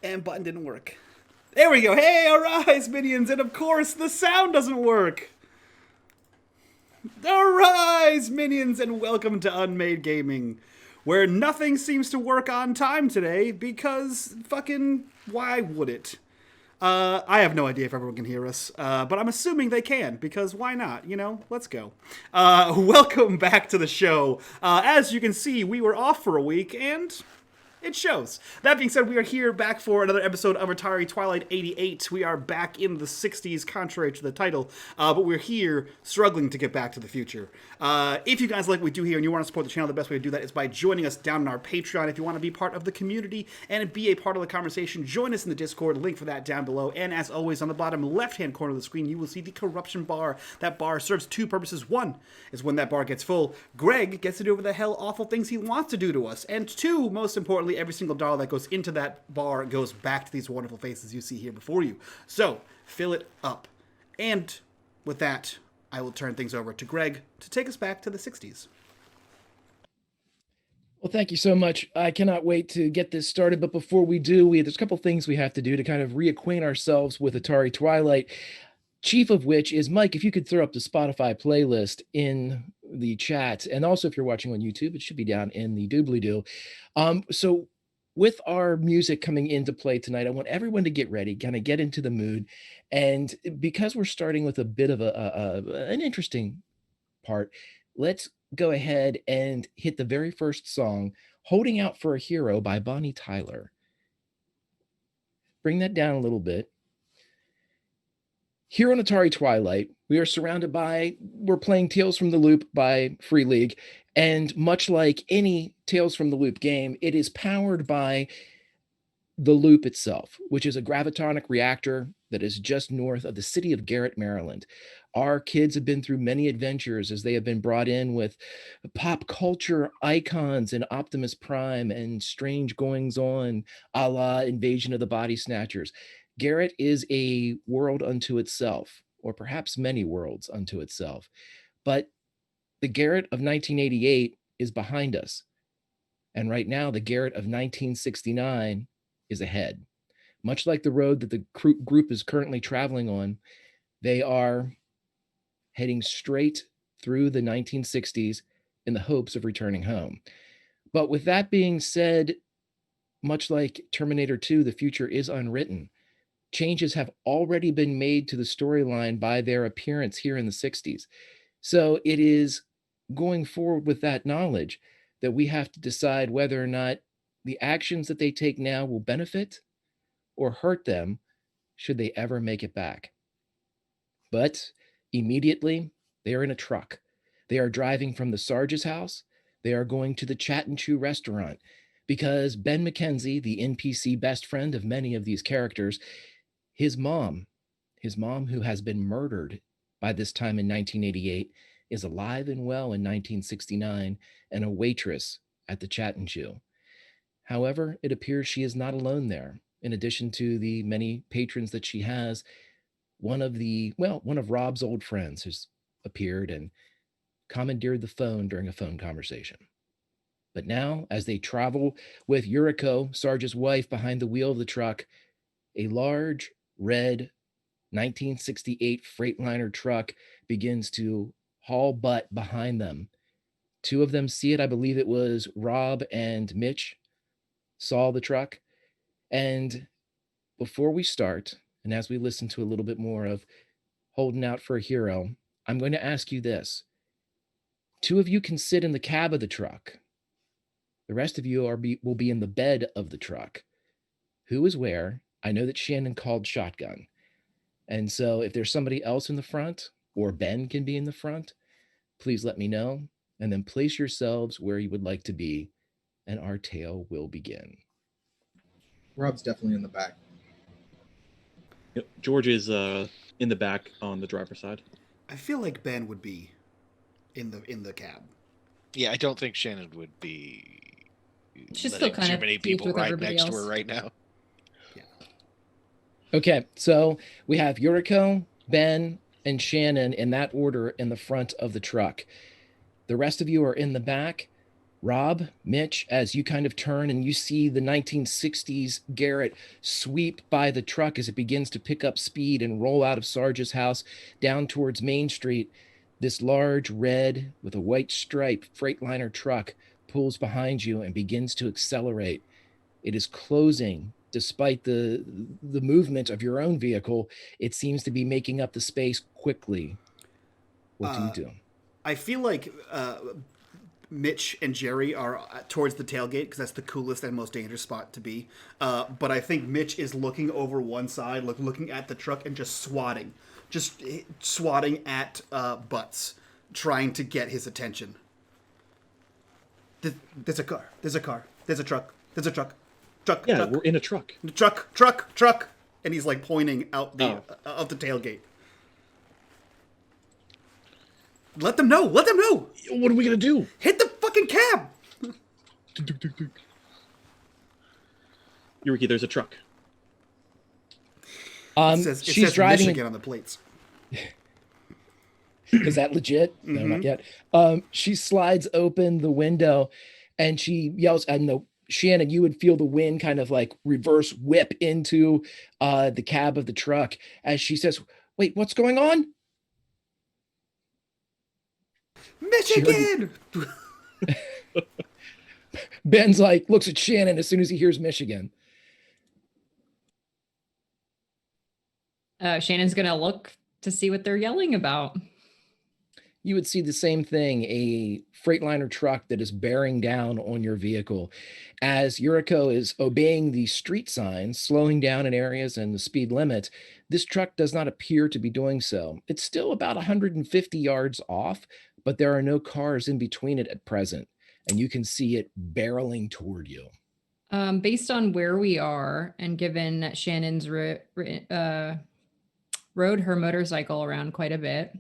And button didn't work. There we go. Hey, arise, minions. And of course, the sound doesn't work. Arise, minions, and welcome to unMadeGaming, where nothing seems to work on time today because fucking why would it? I have no idea if everyone can hear us, but I'm assuming they can, because why not? You know, let's go. Welcome back to the show. As you can see, we were off for a week, and it shows. That being said, we are here back for another episode of Atari Twilight 88. We are back in the 60s, contrary to the title, but we're here struggling to get back to the future. If you guys like what we do here and you want to support the channel, the best way to do that is by joining us down on our Patreon. If you want to be part of the community and be a part of the conversation, join us in the Discord. Link for that down below. And as always, on the bottom left-hand corner of the screen, you will see the corruption bar. That bar serves two purposes. One is when that bar gets full, Greg gets to do whatever the hell awful things he wants to do to us. And two, most importantly, every single dollar that goes into that bar goes back to these wonderful faces you see here before you. So, fill it up. And with that, I will turn things over to Greg to take us back to the 60s. Well, thank you so much. I cannot wait to get this started. But before we do, there's a couple things we have to do to kind of reacquaint ourselves with Atari Twilight. Chief of which is, Mike, if you could throw up the Spotify playlist in the chat. And also, if you're watching on YouTube, it should be down in the doobly-doo. So with our music coming into play tonight, I want everyone to get ready, kind of get into the mood. And because we're starting with a bit of an interesting part, let's go ahead and hit the very first song, Holding Out for a Hero by Bonnie Tyler. Bring that down a little bit. Here on Atari Twilight, we are surrounded by, we're playing Tales from the Loop by Free League. And much like any Tales from the Loop game, it is powered by the loop itself, which is a gravitonic reactor that is just north of the city of Garrett, Maryland. Our kids have been through many adventures as they have been brought in with pop culture icons and Optimus Prime and strange goings-on, a la Invasion of the Body Snatchers. Garrett is a world unto itself, or perhaps many worlds unto itself. But the Garrett of 1988 is behind us. And right now, the Garrett of 1969 is ahead. Much like the road that the group is currently traveling on, they are heading straight through the 1960s in the hopes of returning home. But with that being said, much like Terminator 2, the future is unwritten. Changes have already been made to the storyline by their appearance here in the 60s. So it is going forward with that knowledge that we have to decide whether or not the actions that they take now will benefit or hurt them should they ever make it back. But immediately, they are in a truck. They are driving from the Sarge's house. They are going to the Chat and Chew restaurant because Ben McKenzie, the NPC best friend of many of these characters, his mom who has been murdered by this time in 1988, is alive and well in 1969 and a waitress at the Chat and Chew. However, it appears she is not alone there. In addition to the many patrons that she has, one of Rob's old friends has appeared and commandeered the phone during a phone conversation. But now, as they travel with Yuriko, Sarge's wife, behind the wheel of the truck, a large red 1968 Freightliner truck begins to haul butt behind them. Two of them see it. I believe it was Rob and Mitch saw the truck. And before we start, and as we listen to a little bit more of Holding Out for a Hero, I'm going to ask you this. Two of you can sit in the cab of the truck. The rest of you will be in the bed of the truck. Who is where? I know that Shannon called shotgun. And so if there's somebody else in the front, or Ben can be in the front, please let me know. And then place yourselves where you would like to be, and our tale will begin. Rob's definitely in the back. Yep. George is in the back on the driver's side. I feel like Ben would be in the cab. Yeah, I don't think Shannon would be. She's still kind too of many peeved people with right everybody next to else. her right now. Okay, so we have Yuriko, Ben, and Shannon in that order in the front of the truck. The rest of you are in the back. Rob, Mitch, as you kind of turn and you see the 1960s Garrett sweep by the truck as it begins to pick up speed and roll out of Sarge's house down towards Main Street, this large red with a white stripe Freightliner truck pulls behind you and begins to accelerate. It is closing despite the movement of your own vehicle. It seems to be making up the space quickly. What do you do? I feel like Mitch and Jerry are towards the tailgate because that's the coolest and most dangerous spot to be. But I think Mitch is looking over one side, looking at the truck and just swatting at butts, trying to get his attention. There's a car. There's a car. There's a truck. There's a truck. Truck. Yeah, truck. we're in a truck. Truck. And he's like pointing out of the tailgate. Let them know. Let them know. What are we going to do? Hit the fucking cab. Yuriki, there's a truck. It She's says driving Michigan on the plates. Is that legit? No, not yet. She slides open the window and she yells, and Shannon, you would feel the wind kind of like reverse whip into the cab of the truck as she says, "Wait, what's going on?" Michigan! Ben's like, looks at Shannon as soon as he hears Michigan. Shannon's gonna look to see what they're yelling about. You would see the same thing, a Freightliner truck that is bearing down on your vehicle. As Yuriko is obeying the street signs, slowing down in areas and the speed limit, this truck does not appear to be doing so. It's still about 150 yards off, but there are no cars in between it at present, and you can see it barreling toward you. Based on where we are, and given that Shannon's rode her motorcycle around quite a bit,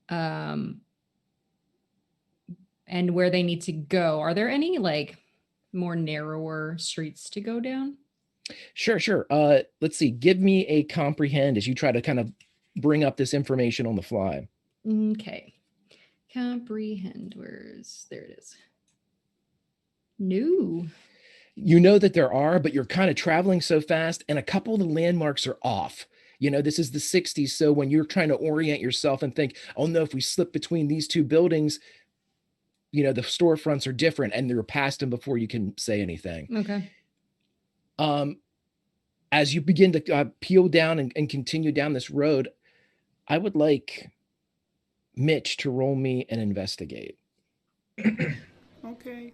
and where they need to go, are there any like more narrower streets to go down? Sure. Let's see. Give me a comprehend as you try to kind of bring up this information on the fly. Okay. Comprehend. There it is. No. You know that there are, but you're kind of traveling so fast and a couple of the landmarks are off. You know, this is the 60s. So when you're trying to orient yourself and think, oh no, if we slip between these two buildings, you know, the storefronts are different and they're past them before you can say anything. Okay. As you begin to peel down and continue down this road, I would like Mitch to roll me an investigate. Okay.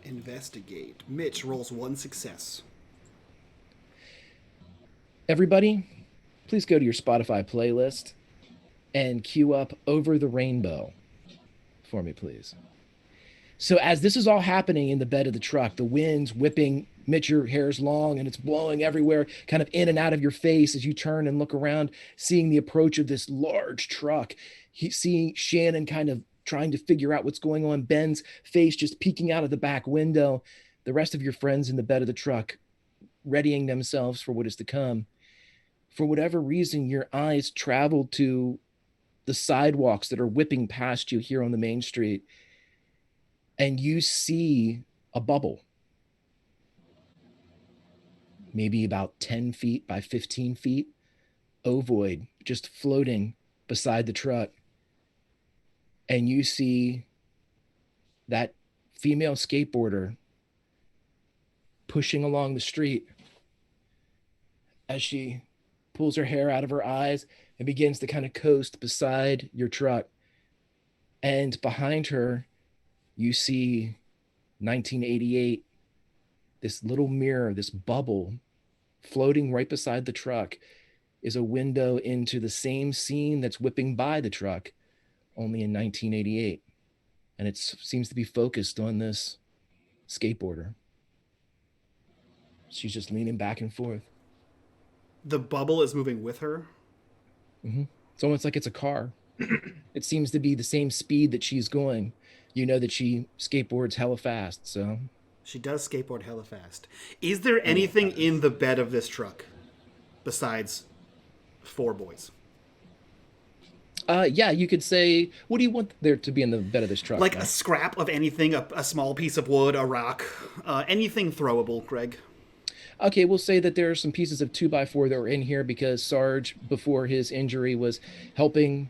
Investigate. Mitch rolls 1 success. Everybody, please go to your Spotify playlist and cue up Over the Rainbow for me, please. So as this is all happening in the bed of the truck, the wind's whipping. Mitch, your hair's long and it's blowing everywhere, kind of in and out of your face as you turn and look around, seeing the approach of this large truck. Seeing Shannon kind of trying to figure out what's going on. Ben's face just peeking out of the back window. The rest of your friends in the bed of the truck readying themselves for what is to come. For whatever reason, your eyes travel to the sidewalks that are whipping past you here on the main street, and you see a bubble, maybe about 10 feet by 15 feet, ovoid, just floating beside the truck. And you see that female skateboarder pushing along the street as she pulls her hair out of her eyes and begins to kind of coast beside your truck. And behind her, you see 1988, this little mirror, this bubble floating right beside the truck is a window into the same scene that's whipping by the truck, only in 1988. And it seems to be focused on this skateboarder. She's just leaning back and forth. The bubble is moving with her? Mm-hmm. It's almost like it's a car. It seems to be the same speed that she's going. You know that she skateboards hella fast, so. She does skateboard hella fast. Is there anything in the bed of this truck besides 4 boys? Yeah, you could say, what do you want there to be in the bed of this truck? Like Matt? a scrap of anything, a small piece of wood, a rock, anything throwable, Greg. Okay, we'll say that there are some pieces of 2x4 that were in here because Sarge, before his injury, was helping,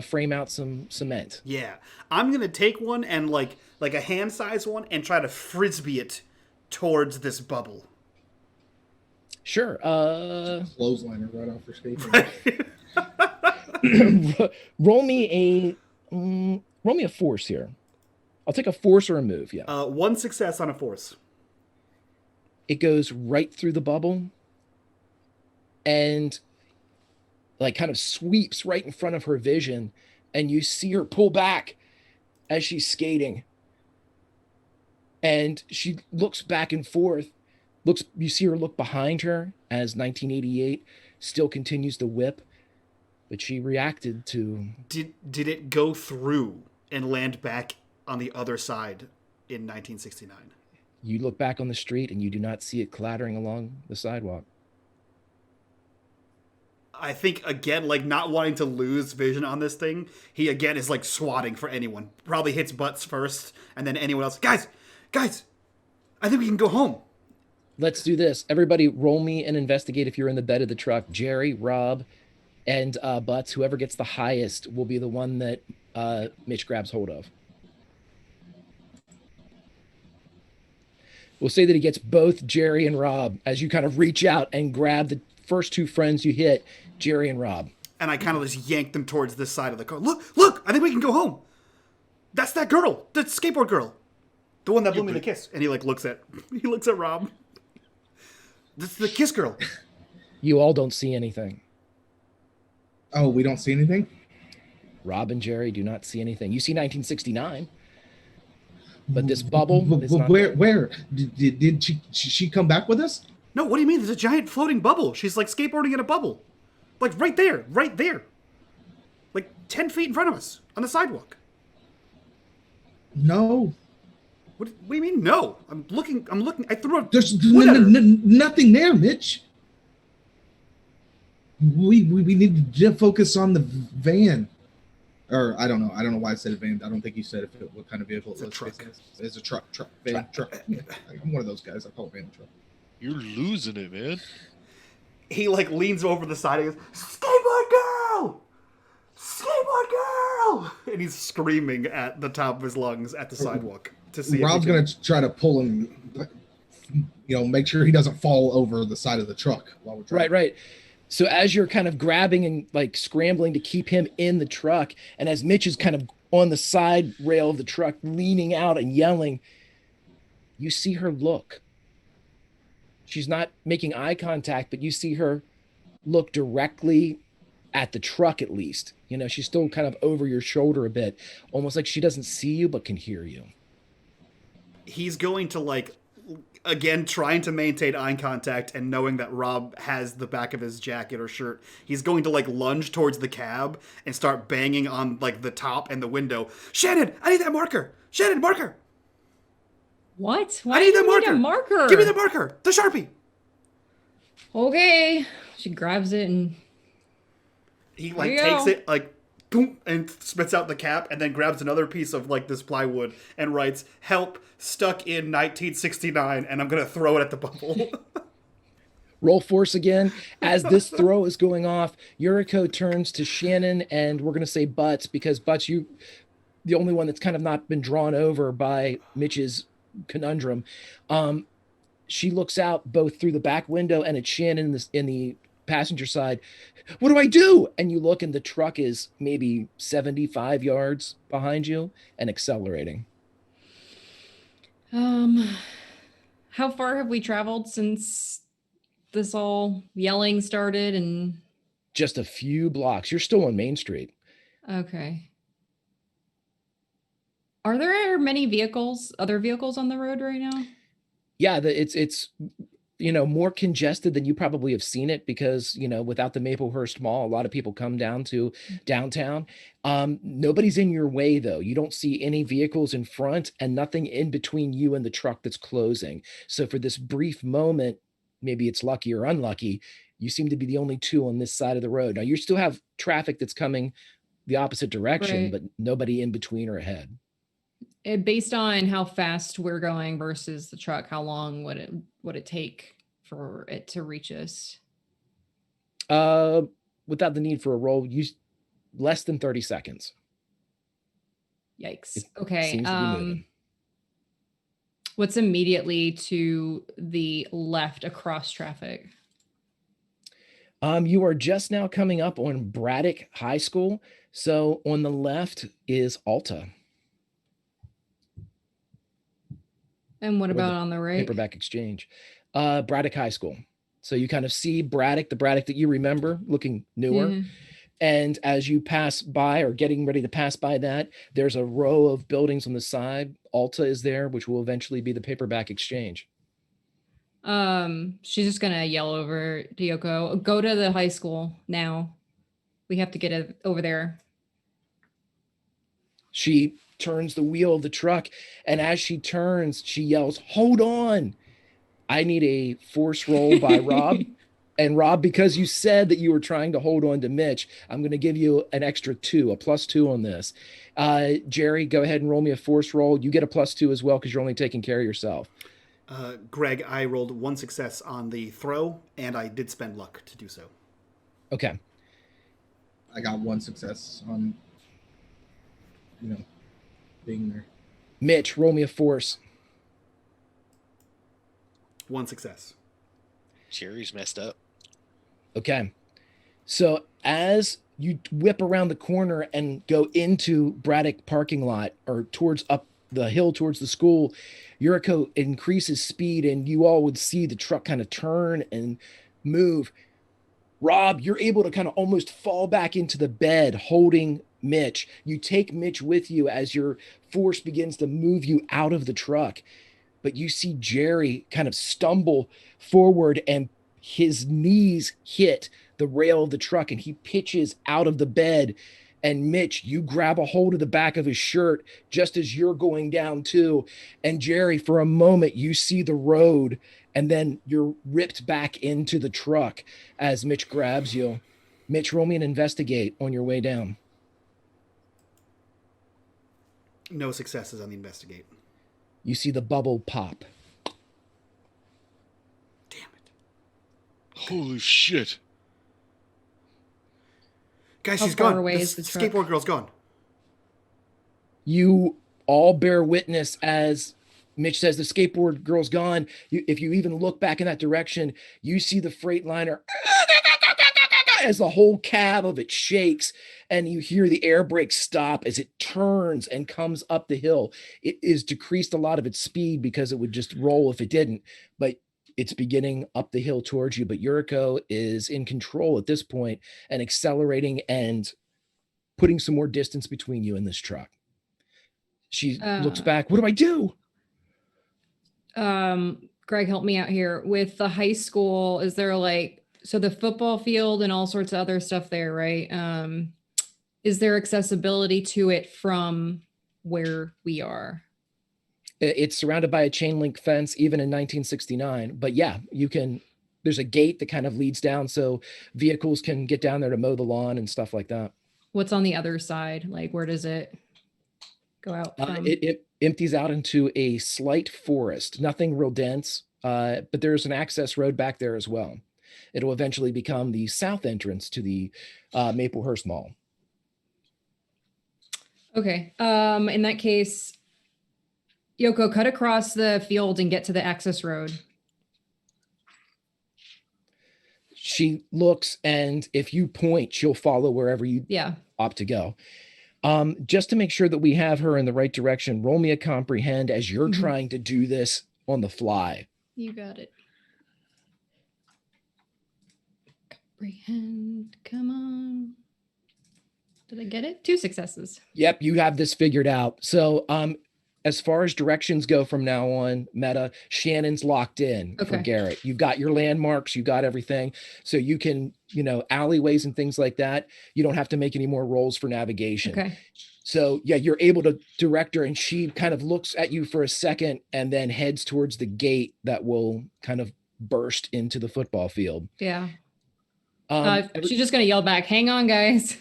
frame out some cement. Yeah. I'm going to take one and like a hand-sized one and try to frisbee it towards this bubble. Sure. Clothesliner right off her skateboard. roll me a force here. I'll take a force or a move. Yeah. One success on a force. It goes right through the bubble and like kind of sweeps right in front of her vision, and you see her pull back as she's skating. And she looks back and forth. You see her look behind her as 1988 still continues to whip, but she reacted to. Did it go through and land back on the other side in 1969? You look back on the street and you do not see it clattering along the sidewalk. I think, again, like not wanting to lose vision on this thing, he again is like swatting for anyone. Probably hits butts first and then anyone else. Guys, I think we can go home. Let's do this. Everybody roll me and investigate if you're in the bed of the truck. Jerry, Rob, and Butts. Whoever gets the highest will be the one that Mitch grabs hold of. We'll say that he gets both Jerry and Rob as you kind of reach out and grab the first two friends you hit, Jerry and Rob. And I kind of just yank them towards this side of the car. Look, I think we can go home. That's that girl, the skateboard girl. The one that blew me the kiss. And he looks at Rob. This is the kiss girl. You all don't see anything. Oh, we don't see anything? Rob and Jerry do not see anything. You see 1969. But this bubble is not where? Did she come back with us? No, what do you mean? There's a giant floating bubble. She's like skateboarding in a bubble. Like right there. Like 10 feet in front of us on the sidewalk. No. What do you mean, no? I'm looking. I threw a There's wood at her. nothing there, Mitch. We need to focus on the van. Or I don't know why I said van. I don't think you said what kind of vehicle it was. It's a truck. It's a truck. Van, truck. Yeah, I'm one of those guys. I call it van truck. You're losing it, man. He leans over the side and goes, "Skateboard girl! Skateboard girl!" And he's screaming at the top of his lungs at the sidewalk to see. Rob's gonna try to pull him. Make sure he doesn't fall over the side of the truck while we're trying. Right. So as you're kind of grabbing and scrambling to keep him in the truck, and as Mitch is kind of on the side rail of the truck, leaning out and yelling, you see her look. She's not making eye contact, but you see her look directly at the truck at least. She's still kind of over your shoulder a bit, almost like she doesn't see you but can hear you. He's going to again, trying to maintain eye contact and knowing that Rob has the back of his jacket or shirt, he's going to lunge towards the cab and start banging on the top and the window. Shannon, I need that marker. Shannon, marker. What? I need do the you marker. need a marker? Give me the marker. The Sharpie. Okay. She grabs it and He There you takes go. it boom, and spits out the cap and then grabs another piece of this plywood and writes, "Help, stuck in 1969," and I'm gonna throw it at the bubble. Roll force again. As this throw is going off, Yuriko turns to Shannon, and we're going to say Butts, because Butts, you the only one that's kind of not been drawn over by Mitch's conundrum. She looks out both through the back window and at Shannon in the passenger side. What do I do? And you look, and the truck is maybe 75 yards behind you and accelerating. how far have we traveled since this all yelling started? And Just a few blocks. You're still on Main Street. okay. Are there many other vehicles on the road right now? Yeah, it's more congested than you probably have seen it because, without the Maplehurst Mall, a lot of people come down to downtown. Nobody's in your way, though. You don't see any vehicles in front and nothing in between you and the truck that's closing. So for this brief moment, maybe it's lucky or unlucky, you seem to be the only two on this side of the road. Now, you still have traffic that's coming the opposite direction, Right. but nobody in between or ahead. Based on how fast we're going versus the truck, how long would it take for it to reach us? Without the need for a roll, use less than 30 seconds. Yikes. It Okay. seems to be moving. What's immediately to the left across traffic? You are just now coming up on Braddock High School. So on the left is Alta. And what Or the about on the right? Paperback Exchange. Braddock High School. So you kind of see Braddock, the Braddock that you remember, looking newer. Yeah. And as you pass by or getting ready to pass by that, there's a row of buildings on the side. Alta is there, which will eventually be the Paperback Exchange. She's just gonna yell over to Yoko, go to the high school now. We have to get it over there. She turns the wheel of the truck, and as she turns, she yells, "Hold on!" I need a force roll by Rob. And Rob, because you said that you were trying to hold on to Mitch, I'm going to give you an extra 2, a +2 on this. Jerry, go ahead and roll me a force roll. You get a +2 as well because you're only taking care of yourself. Greg, I rolled 1 success on the throw, and I did spend luck to do so. Okay. I got 1 success on, being there. Mitch, roll me a force. 1 success. Jerry's messed up. Okay. So as you whip around the corner and go into Braddock parking lot or towards up the hill towards the school, Yuriko increases speed and you all would see the truck kind of turn and move. Rob, you're able to kind of almost fall back into the bed holding Mitch. You take Mitch with you as your force begins to move you out of the truck. But you see Jerry kind of stumble forward and his knees hit the rail of the truck and he pitches out of the bed. And Mitch, you grab a hold of the back of his shirt just as you're going down too. And Jerry, for a moment, you see the road and then you're ripped back into the truck as Mitch grabs you. Mitch, roll me an investigate on your way down. No successes on the investigate. You see the bubble pop. Damn it. Holy shit. Guys, How she's far gone. away The is the truck? skateboard girl's gone. You all bear witness as Mitch says the skateboard girl's gone. If you even look back in that direction, you see the Freightliner as the whole cab of it shakes and you hear the air brake stop as it turns and comes up the hill. It is decreased a lot of its speed because it would just roll if it didn't, but it's beginning up the hill towards you. But Yuriko is in control at this point and accelerating and putting some more distance between you and this truck. She looks back. What do I do? Greg, help me out here with the high school. Is there so the football field and all sorts of other stuff there, right? Is there accessibility to it from where we are? It's surrounded by a chain link fence, even in 1969. But yeah, you can, there's a gate that kind of leads down so vehicles can get down there to mow the lawn and stuff like that. What's on the other side? Where does it go out from? It empties out into a slight forest, nothing real dense, but there's an access road back there as well. It'll eventually become the south entrance to the Maplehurst Mall. Okay. In that case, Yoko, cut across the field and get to the access road. She looks, and if you point, she'll follow wherever you opt to go. Just to make sure that we have her in the right direction, roll me a comprehend as you're trying to do this on the fly. You got it. Comprehend. Come on. Did I get it? 2 successes. Yep, you have this figured out. So as far as directions go from now on, Meta, Shannon's locked in for Garrett. You've got your landmarks, you got everything. So you can, alleyways and things like that. You don't have to make any more rolls for navigation. Okay. So yeah, you're able to direct her and she kind of looks at you for a second and then heads towards the gate that will kind of burst into the football field. Yeah. She's just going to yell back, hang on, guys.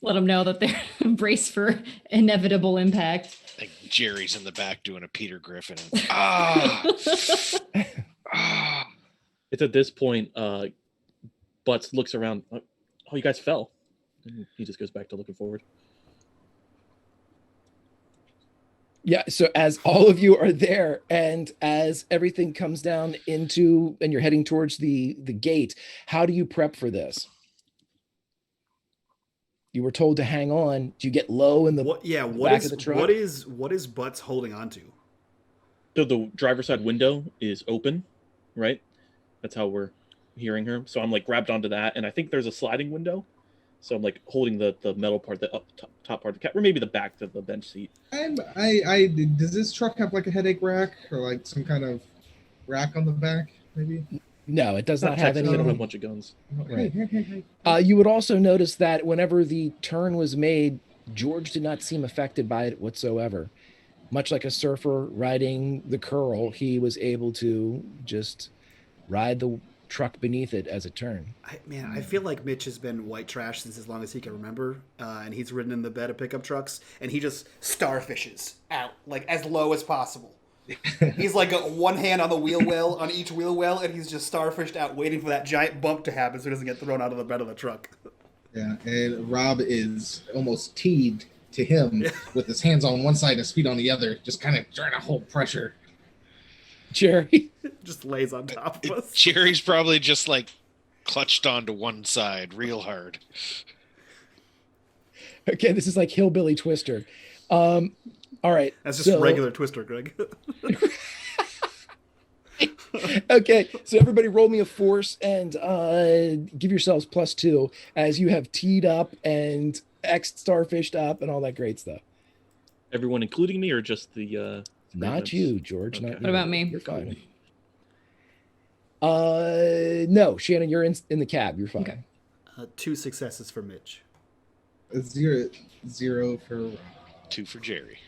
Let them know that they're braced for inevitable impact. Like Jerry's in the back doing a Peter Griffin. And, ah. It's at this point, Butts looks around. Oh, you guys fell. And he just goes back to looking forward. Yeah, so as all of you are there and as everything comes down into and you're heading towards the gate, how do you prep for this? You were told to hang on. Do you get low in the back of the truck? What is Butts holding on to? So the driver's side window is open, right? That's how we're hearing her. So I'm like grabbed onto that, and I think there's a sliding window. So I'm like holding the metal part, the top part of the cab, or maybe the back of the bench seat. Does this truck have like a headache rack or like some kind of rack on the back? Maybe. No, it does not have any. They don't have a bunch of guns. Right. You would also notice that whenever the turn was made, George did not seem affected by it whatsoever. Much like a surfer riding the curl, he was able to just ride the truck beneath it as it turned. I feel like Mitch has been white trash since as long as he can remember, and he's ridden in the bed of pickup trucks, and he just starfishes out like as low as possible. He's like got one hand on the wheel well, on each wheel well, and he's just starfished out, waiting for that giant bump to happen so he doesn't get thrown out of the bed of the truck. Yeah, and Rob is almost teed to him with his hands on one side and his feet on the other, just kind of trying to hold pressure. Jerry just lays on top of us. Jerry's probably just like clutched onto one side real hard. Okay, this is like Hillbilly Twister. All right. That's just regular Twister, Greg. Okay, so everybody roll me a force and give yourselves +2 as you have teed up and X starfished up and all that great stuff. Everyone, including me, or just the? Not you, George. Okay. Not you. What about me? You're fine. No, Shannon, you're in the cab. You're fine. Okay. 2 successes for Mitch. 0 for Rob. 2 for Jerry.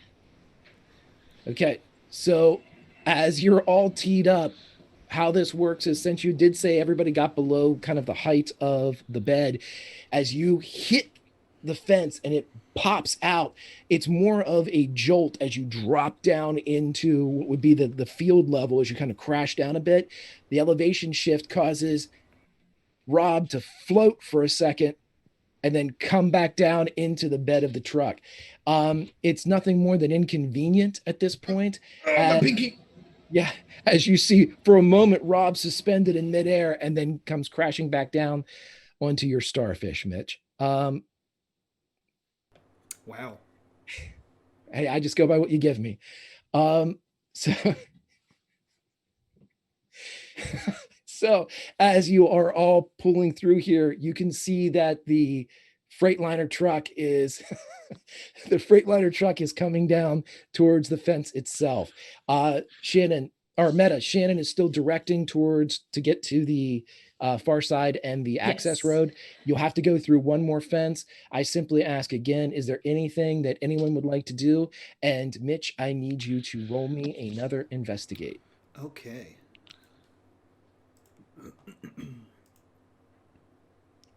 Okay, so as you're all teed up, how this works is since you did say everybody got below kind of the height of the bed, as you hit the fence and it pops out, it's more of a jolt as you drop down into what would be the field level as you kind of crash down a bit. The elevation shift causes Rob to float for a second and then come back down into the bed of the truck. It's nothing more than inconvenient at this point. Yeah, as you see, for a moment, Rob suspended in midair and then comes crashing back down onto your starfish, Mitch. Wow. Hey, I just go by what you give me. So as you are all pulling through here, you can see that the Freightliner truck is coming down towards the fence itself. Shannon is still directing towards to get to the far side and the access road. You'll have to go through one more fence. I simply ask again, is there anything that anyone would like to do? And Mitch, I need you to roll me another investigate. Okay.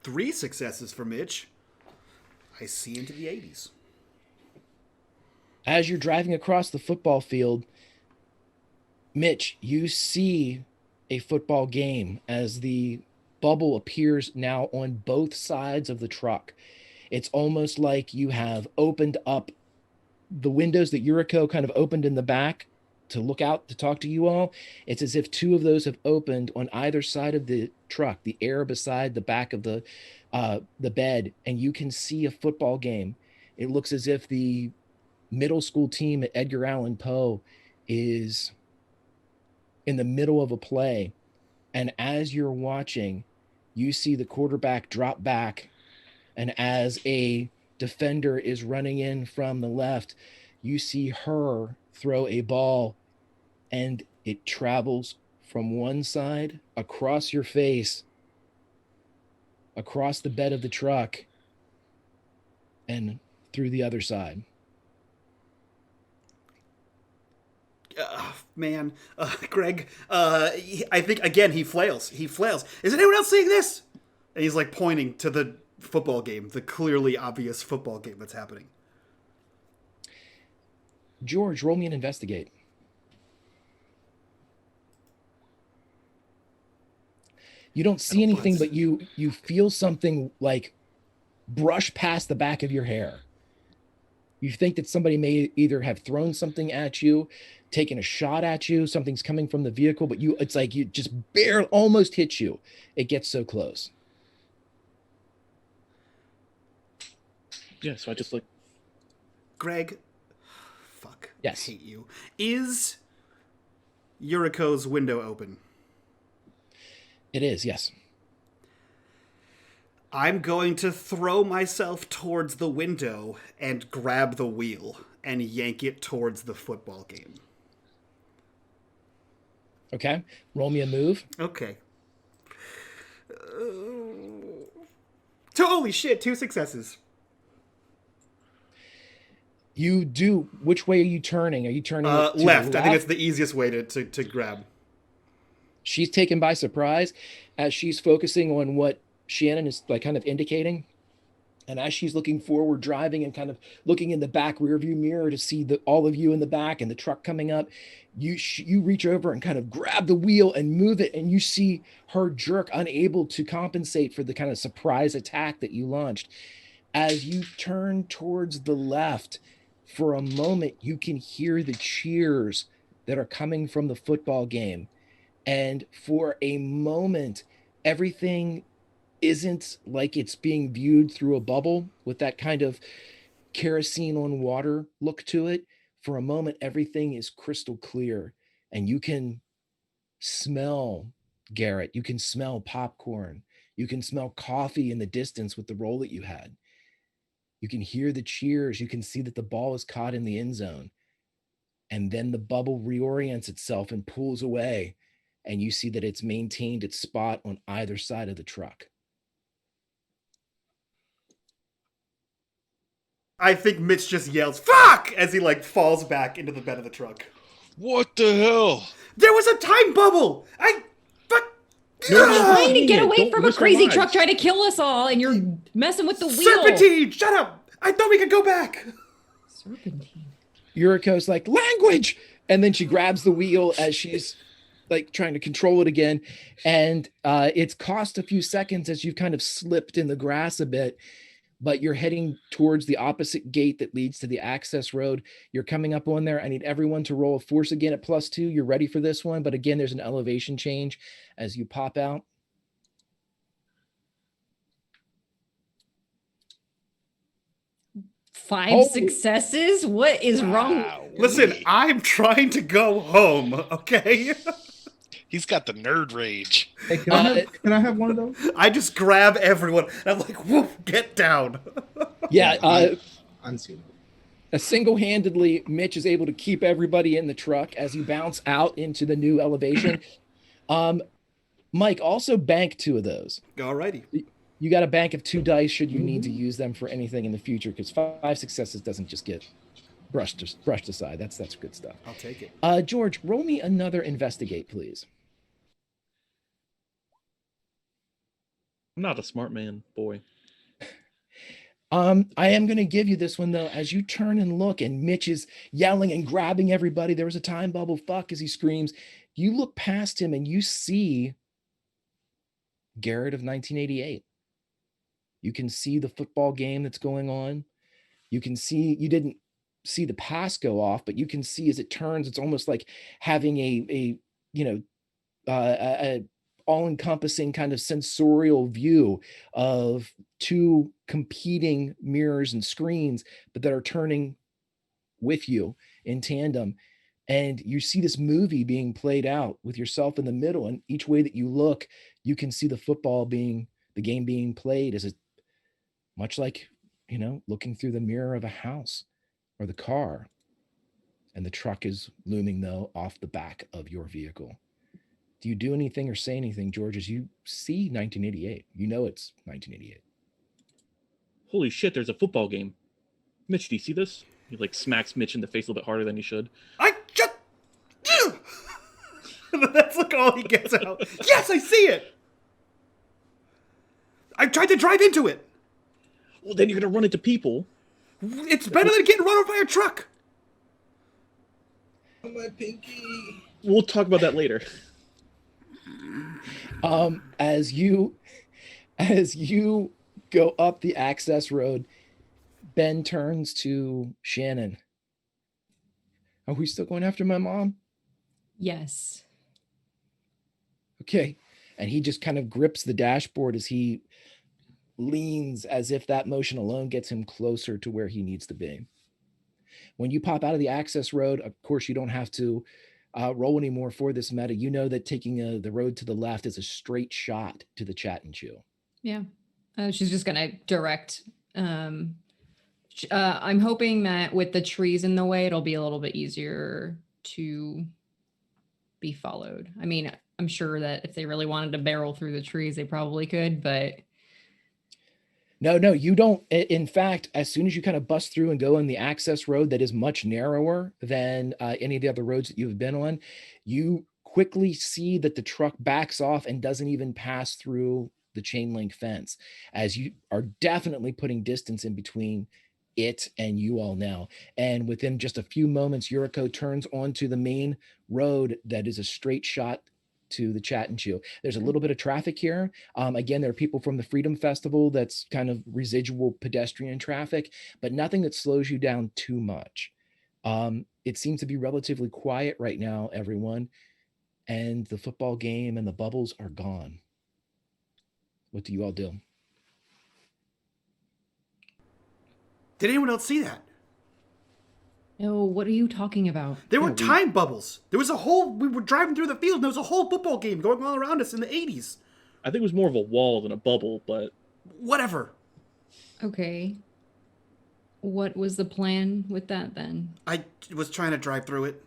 3 successes for Mitch. I see into the 80s. As you're driving across the football field, Mitch, you see a football game as the bubble appears now on both sides of the truck. It's almost like you have opened up the windows that Yuriko kind of opened in the back to look out to talk to you all. It's as if 2 of those have opened on either side of the truck, the air beside the back of the bed, and you can see a football game. It looks as if the middle school team at Edgar Allan Poe is in the middle of a play. And as you're watching, you see the quarterback drop back. And as a defender is running in from the left, you see her throw a ball and it travels from one side across your face, across the bed of the truck, and through the other side. Man, Greg, I think, again, he flails. Is anyone else seeing this? And he's like pointing to the football game, the clearly obvious football game that's happening. George, roll me an investigate. You don't see anything, but you feel something like brush past the back of your hair. You think that somebody may either have thrown something at you, taken a shot at you, something's coming from the vehicle, but it's like you just barely almost hit you. It gets so close. Yeah, so I just like, Greg, fuck. Yes. I hate you. Is Yuriko's window open? It is, yes. I'm going to throw myself towards the window and grab the wheel and yank it towards the football game. Okay. Roll me a move. Okay. Holy shit, 2 successes. You do. Which way are you turning? Are you turning to the Left. I think it's the easiest way to grab. She's taken by surprise as she's focusing on what Shannon is like kind of indicating. And as she's looking forward, driving and kind of looking in the back rearview mirror to see all of you in the back and the truck coming up, you reach over and kind of grab the wheel and move it. And you see her jerk, unable to compensate for the kind of surprise attack that you launched. As you turn towards the left, for a moment, you can hear the cheers that are coming from the football game. And for a moment, everything isn't like it's being viewed through a bubble with that kind of kerosene on water look to it. For a moment, everything is crystal clear, and you can smell, Garrett, you can smell popcorn. You can smell coffee in the distance with the roll that you had. You can hear the cheers. You can see that the ball is caught in the end zone. And then the bubble reorients itself and pulls away. And you see that it's maintained its spot on either side of the truck. I think Mitch just yells, "Fuck!" as he falls back into the bed of the truck. What the hell? There was a time bubble! You're trying to get away Don't from a risk our crazy lives. truck trying to kill us all, and you're messing with the wheel. Serpentine! Shut up! I thought we could go back! Serpentine. Yuriko's like, language! And then she grabs the wheel as she's trying to control it again. And it's cost a few seconds as you've kind of slipped in the grass a bit, but you're heading towards the opposite gate that leads to the access road. You're coming up on there. I need everyone to roll a force again at +2. You're ready for this one. But again, there's an elevation change as you pop out. Five successes? What is wrong? Listen, I'm trying to go home, okay? He's got the nerd rage. Hey, can I have one of those? I just grab everyone, and I'm like, woof, get down. Yeah, Unseen. single-handedly, Mitch is able to keep everybody in the truck as you bounce out into the new elevation. Mike, also bank 2 of those. Alrighty. You got a bank of 2 dice should you need to use them for anything in the future, because 5 successes doesn't just get brushed aside. That's good stuff. I'll take it. George, roll me another investigate, please. I'm not a smart man, boy. I am going to give you this one, though. As you turn and look, and Mitch is yelling and grabbing everybody, there was a time bubble, fuck, as he screams. You look past him and you see Garrett of 1988. You can see the football game that's going on. You can see, you didn't see the pass go off, but you can see as it turns, it's almost like having a all-encompassing kind of sensorial view of 2 competing mirrors and screens, but that are turning with you in tandem. And you see this movie being played out with yourself in the middle. And each way that you look, you can see the game being played as much like, looking through the mirror of a house or the car. And the truck is looming, though, off the back of your vehicle. Do you do anything or say anything, George, as you see 1988? You know it's 1988. Holy shit, there's a football game. Mitch, do you see this? He smacks Mitch in the face a little bit harder than he should. I just... That's all he gets out. Yes, I see it! I tried to drive into it! Well, then you're gonna run into people. It's better than getting run over by a truck. My pinky. We'll talk about that later. As you go up the access road, Ben turns to Shannon. Are we still going after my mom? Yes. Okay. And he just kind of grips the dashboard as he leans, as if that motion alone gets him closer to where he needs to be. When you pop out of the access road, of course, you don't have to roll anymore for this meta. You know that taking the road to the left is a straight shot to the Chat and Chew. Yeah. She's just going to direct. I'm hoping that with the trees in the way, it'll be a little bit easier to be followed. I mean, I'm sure that if they really wanted to barrel through the trees, they probably could, but No, you don't. In fact, as soon as you kind of bust through and go on the access road that is much narrower than any of the other roads that you've been on, you quickly see that the truck backs off and doesn't even pass through the chain link fence, as you are definitely putting distance in between it and you all now. And within just a few moments, Yuriko turns onto the main road that is a straight shot to the Chat and Chew. There's a little bit of traffic here. Again, there are people from the Freedom Festival that's kind of residual pedestrian traffic, but nothing that slows you down too much. It seems to be relatively quiet right now, everyone, and the football game and the bubbles are gone. What do you all do? Did anyone else see that? no, what are you talking about? There were time bubbles. There was we were driving through the field and there was a whole football game going all around us in the 80s. I think it was more of a wall than a bubble, but Whatever. Okay. What was the plan with that then? I was trying to drive through it.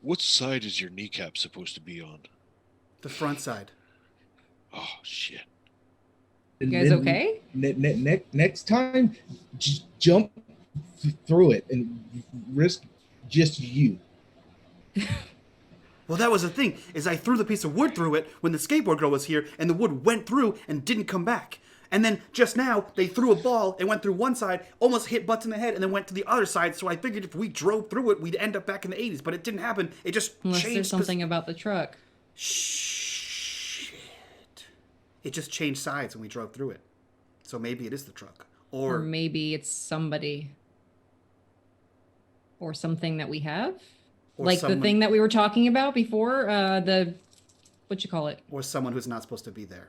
What side is your kneecap supposed to be on? The front side. Oh shit! You guys okay? Next time, jump through it and risk just you. Well, that was the thing, is I threw the piece of wood through it when the skateboard girl was here, and the wood went through and didn't come back. And then just now, they threw a ball and went through one side, almost hit Butts in the head, and then went to the other side. So I figured if we drove through it, we'd end up back in the 80s. But it didn't happen. It just Unless changed. there's something about the truck. Shit. It just changed sides when we drove through it. So maybe it is the truck. Or maybe it's somebody. Or something that we have. Or Like someone, the thing that we were talking about before, what you call it? Or someone who's not supposed to be there.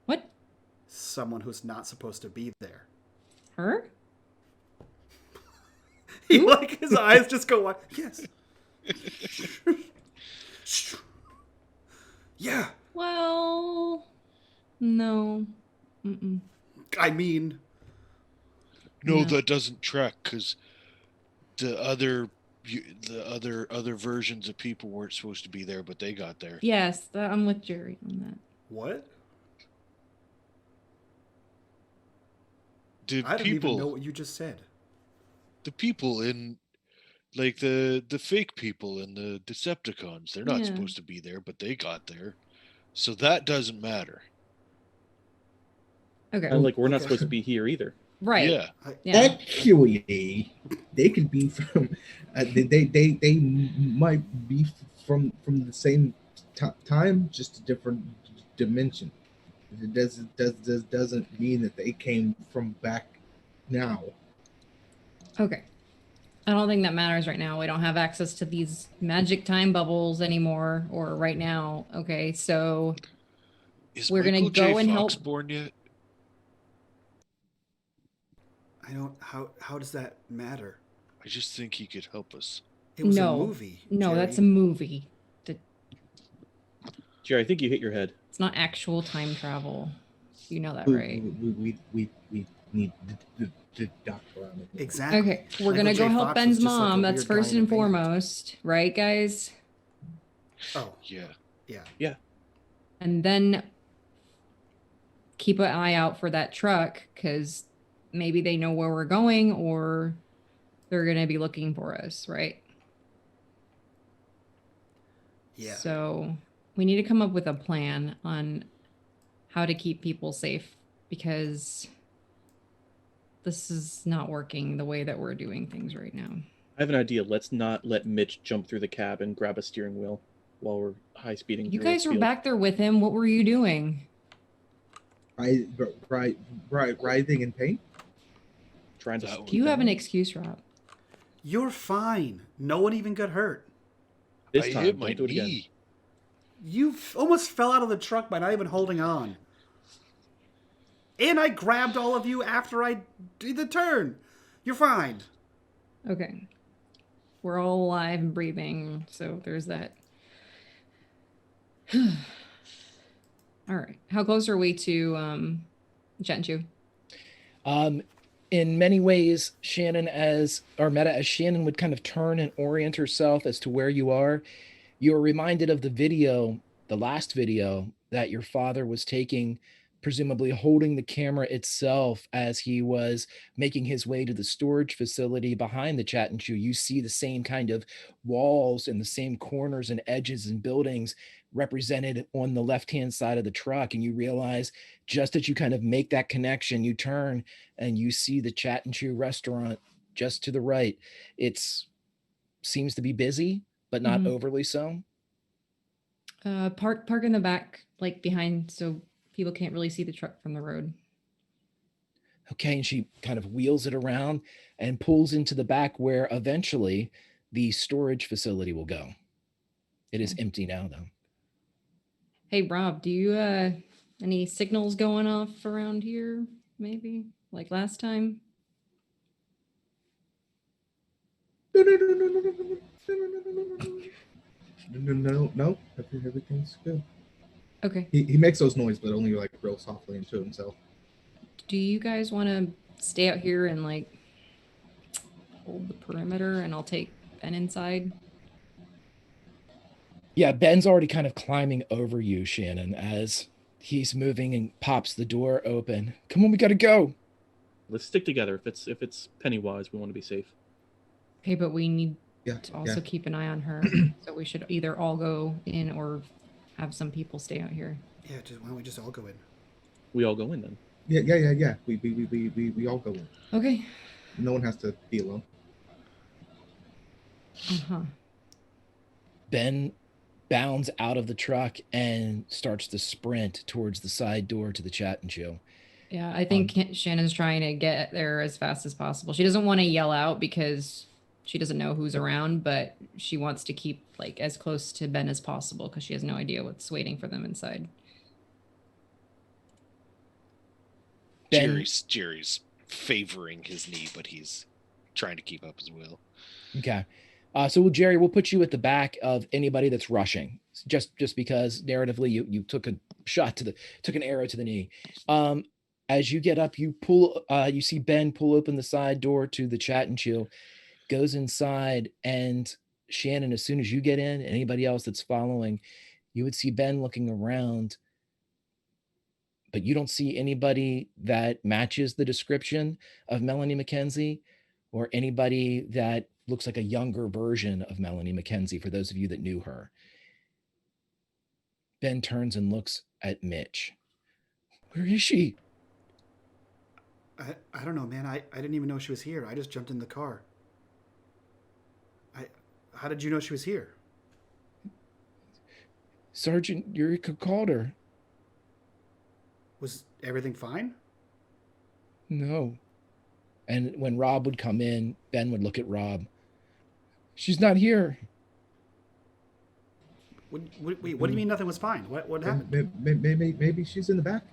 What? Someone who's not supposed to be there. Her? He like his eyes just go wide. Yes. Yeah. Well, no. Mm-mm. I mean, No, Yeah. that doesn't track because the other versions of people weren't supposed to be there, but they got there. Yes, I'm with Jerry on that. what? The I don't even know people, what you just said. the people in, like the fake people in the Decepticons, they're not Yeah. supposed to be there, but they got there, so that doesn't matter. Okay. and like we're not Okay. supposed to be here either. Right. Yeah, Yeah. Actually, they could be from. They might be from the same time, just a different dimension. It doesn't mean that they came from back now. Okay. I don't think that matters right now. We don't have access to these magic time bubbles anymore, or right now. Okay, so is We're gonna Michael go J. and Fox help- born yet? I don't. How does that matter? I just think he could help us. It was No. a movie. no, Jerry. that's a movie. Jerry, I think you hit your head. It's not actual time travel. You know that, We right? need the doctor on it. Exactly. Okay, we're Michael gonna J. go help Fox Ben's was just like a mom. That's weird guy first in a and band. foremost, right, guys? Oh, Yeah. yeah. And then keep an eye out for that truck, because maybe they know where we're going, or they're gonna be looking for us, right? Yeah. So we need to come up with a plan on how to keep people safe, because this is not working the way that we're doing things right now. I have an idea. Let's not let Mitch jump through the cab and grab a steering wheel while we're high speeding. You through a guys were field. back there with him. What were you doing? Writhing in pain. Trying to. That Do you have an excuse, Rob? You're fine. No one even got hurt. This I time, hit my don't do it again. knee. You almost fell out of the truck by not even holding on. And I grabbed all of you after I did the turn. You're fine. Okay. We're all alive and breathing, so there's that. All right. How close are we to Genju? In many ways, Shannon as Shannon would kind of turn and orient herself as to where you are, you're reminded of the last video that your father was taking, presumably holding the camera itself as he was making his way to the storage facility behind the Chat and Chew. You see the same kind of walls and the same corners and edges and buildings represented on the left-hand side of the truck. And you realize just as you kind of make that connection, you turn and you see the Chat and Chew restaurant just to the right. Seems to be busy, but not Mhm. overly so. Park in the back, like behind, so people can't really see the truck from the road. Okay, and she kind of wheels it around and pulls into the back where eventually the storage facility will go. It is empty now, though. Hey, Rob, do you any signals going off around here? Maybe like last time. No. Everything's good. Okay. He makes those noises, but only like real softly and to himself. Do you guys want to stay out here and like hold the perimeter, and I'll take Ben inside? Yeah, Ben's already kind of climbing over you, Shannon, as he's moving and pops the door open. Come on, we gotta go. Let's stick together. If it's Pennywise, we want to be safe. Okay, but we need Yeah. to also keep an eye on her. So we should either all go in or have some people stay out here. Yeah, why don't we just all go in? We all go in then. Yeah. We all go in. Okay. No one has to be alone. Uh-huh. Ben bounds out of the truck and starts to sprint towards the side door to the Chat and Chew. Yeah, I think Shannon's trying to get there as fast as possible. She doesn't want to yell out because she doesn't know who's around, but she wants to keep like as close to Ben as possible because she has no idea what's waiting for them inside. Ben, Jerry's favoring his knee, but he's trying to keep up as well. okay. So Jerry, we'll put you at the back of anybody that's rushing, just because narratively you took a shot took an arrow to the knee. As you get up, you see Ben pull open the side door to the Chat and Chew, goes inside, and Shannon, as soon as you get in, anybody else that's following, you would see Ben looking around, but you don't see anybody that matches the description of Melanie McKenzie or anybody that looks like a younger version of Melanie McKenzie, for those of you that knew her. Ben turns and looks at Mitch. Where is she? I don't know, man. I didn't even know she was here. I just jumped in the car. How did you know she was here? Sergeant Eureka called her. Was everything fine? No. And when Rob would come in, Ben would look at Rob. She's not here. Wait, what do you mean nothing was fine? What happened? Maybe she's in the back.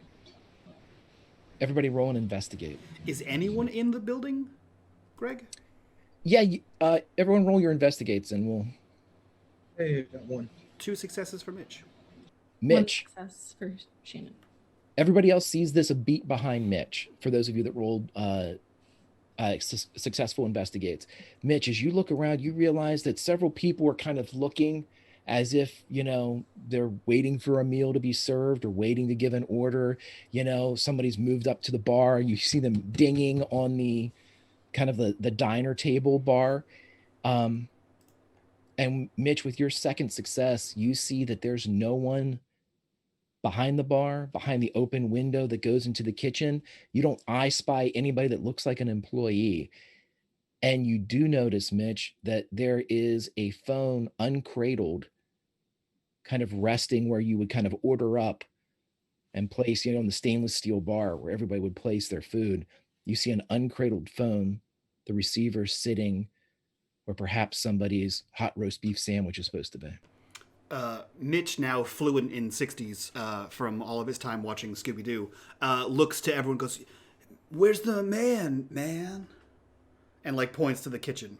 Everybody roll and investigate. Is anyone in the building, Greg? Yeah, everyone roll your investigates and we'll... Hey, I got one. 2 successes for Mitch. Mitch. One success for Shannon. Everybody else sees this a beat behind Mitch, for those of you that rolled successful investigates. Mitch, as you look around, you realize that several people are kind of looking as if, they're waiting for a meal to be served or waiting to give an order. Somebody's moved up to the bar. You see them dinging on the kind of the diner table bar. And Mitch, with your second success, you see that there's no one behind the bar, behind the open window that goes into the kitchen. You don't eye spy anybody that looks like an employee. And you do notice, Mitch, that there is a phone uncradled, kind of resting where you would kind of order up and place, on the stainless steel bar where everybody would place their food. You see an uncradled phone, the receiver sitting where perhaps somebody's hot roast beef sandwich is supposed to be. Mitch, now fluent in 60s from all of his time watching Scooby-Doo, looks to everyone and goes, "Where's the man? And like points to the kitchen.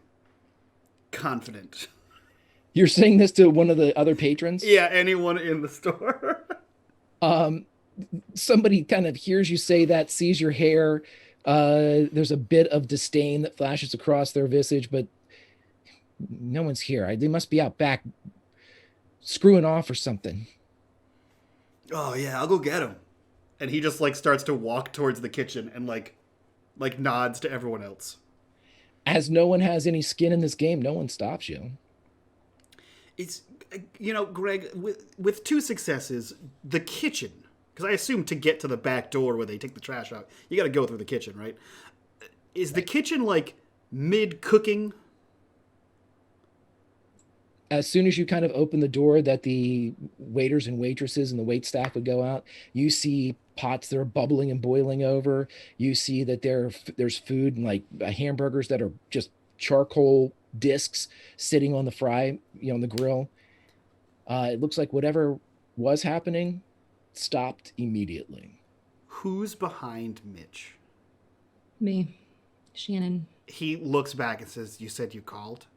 Confident. You're saying this to one of the other patrons? Yeah, anyone in the store. Somebody kind of hears you say that, sees your hair. There's a bit of disdain that flashes across their visage, but no one's here. They must be out back screwing off or something. Oh yeah, I'll go get him. And he just like starts to walk towards the kitchen and like nods to everyone else. As no one has any skin in this game, no one stops you. It's, Greg, with 2 successes, the kitchen, because I assume to get to the back door where they take the trash out, you got to go through the kitchen, right? Is the kitchen like mid-cooking? As soon as you kind of open the door that the waiters and waitresses and the wait staff would go out, you see pots that are bubbling and boiling over. You see that there's food and like hamburgers that are just charcoal discs sitting on the on the grill. It looks like whatever was happening stopped immediately. Who's behind Mitch? Me. Shannon. He looks back and says, "You said you called?"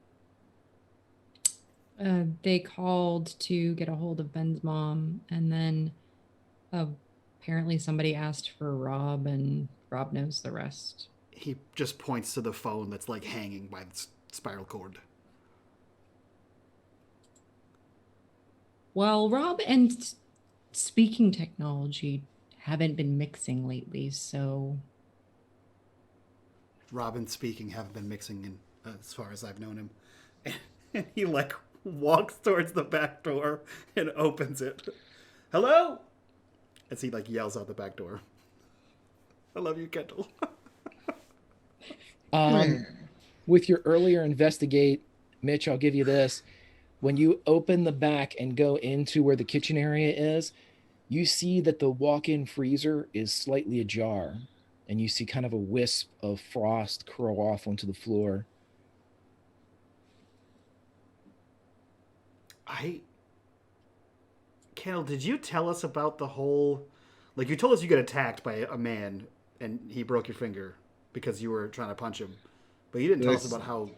They called to get a hold of Ben's mom, and then apparently somebody asked for Rob, and Rob knows the rest. He just points to the phone that's like hanging by the spiral cord. Well, Rob and speaking technology haven't been mixing lately, so... Rob and speaking haven't been mixing in as far as I've known him. And he like walks towards the back door and opens it. "Hello?" As he like yells out the back door. "I love you, Kendall." With your earlier investigate, Mitch, I'll give you this. When you open the back and go into where the kitchen area is, you see that the walk-in freezer is slightly ajar, and you see kind of a wisp of frost curl off onto the floor. Kendall, did you tell us about the whole... Like, you told us you got attacked by a man and he broke your finger because you were trying to punch him. But you didn't tell us about how...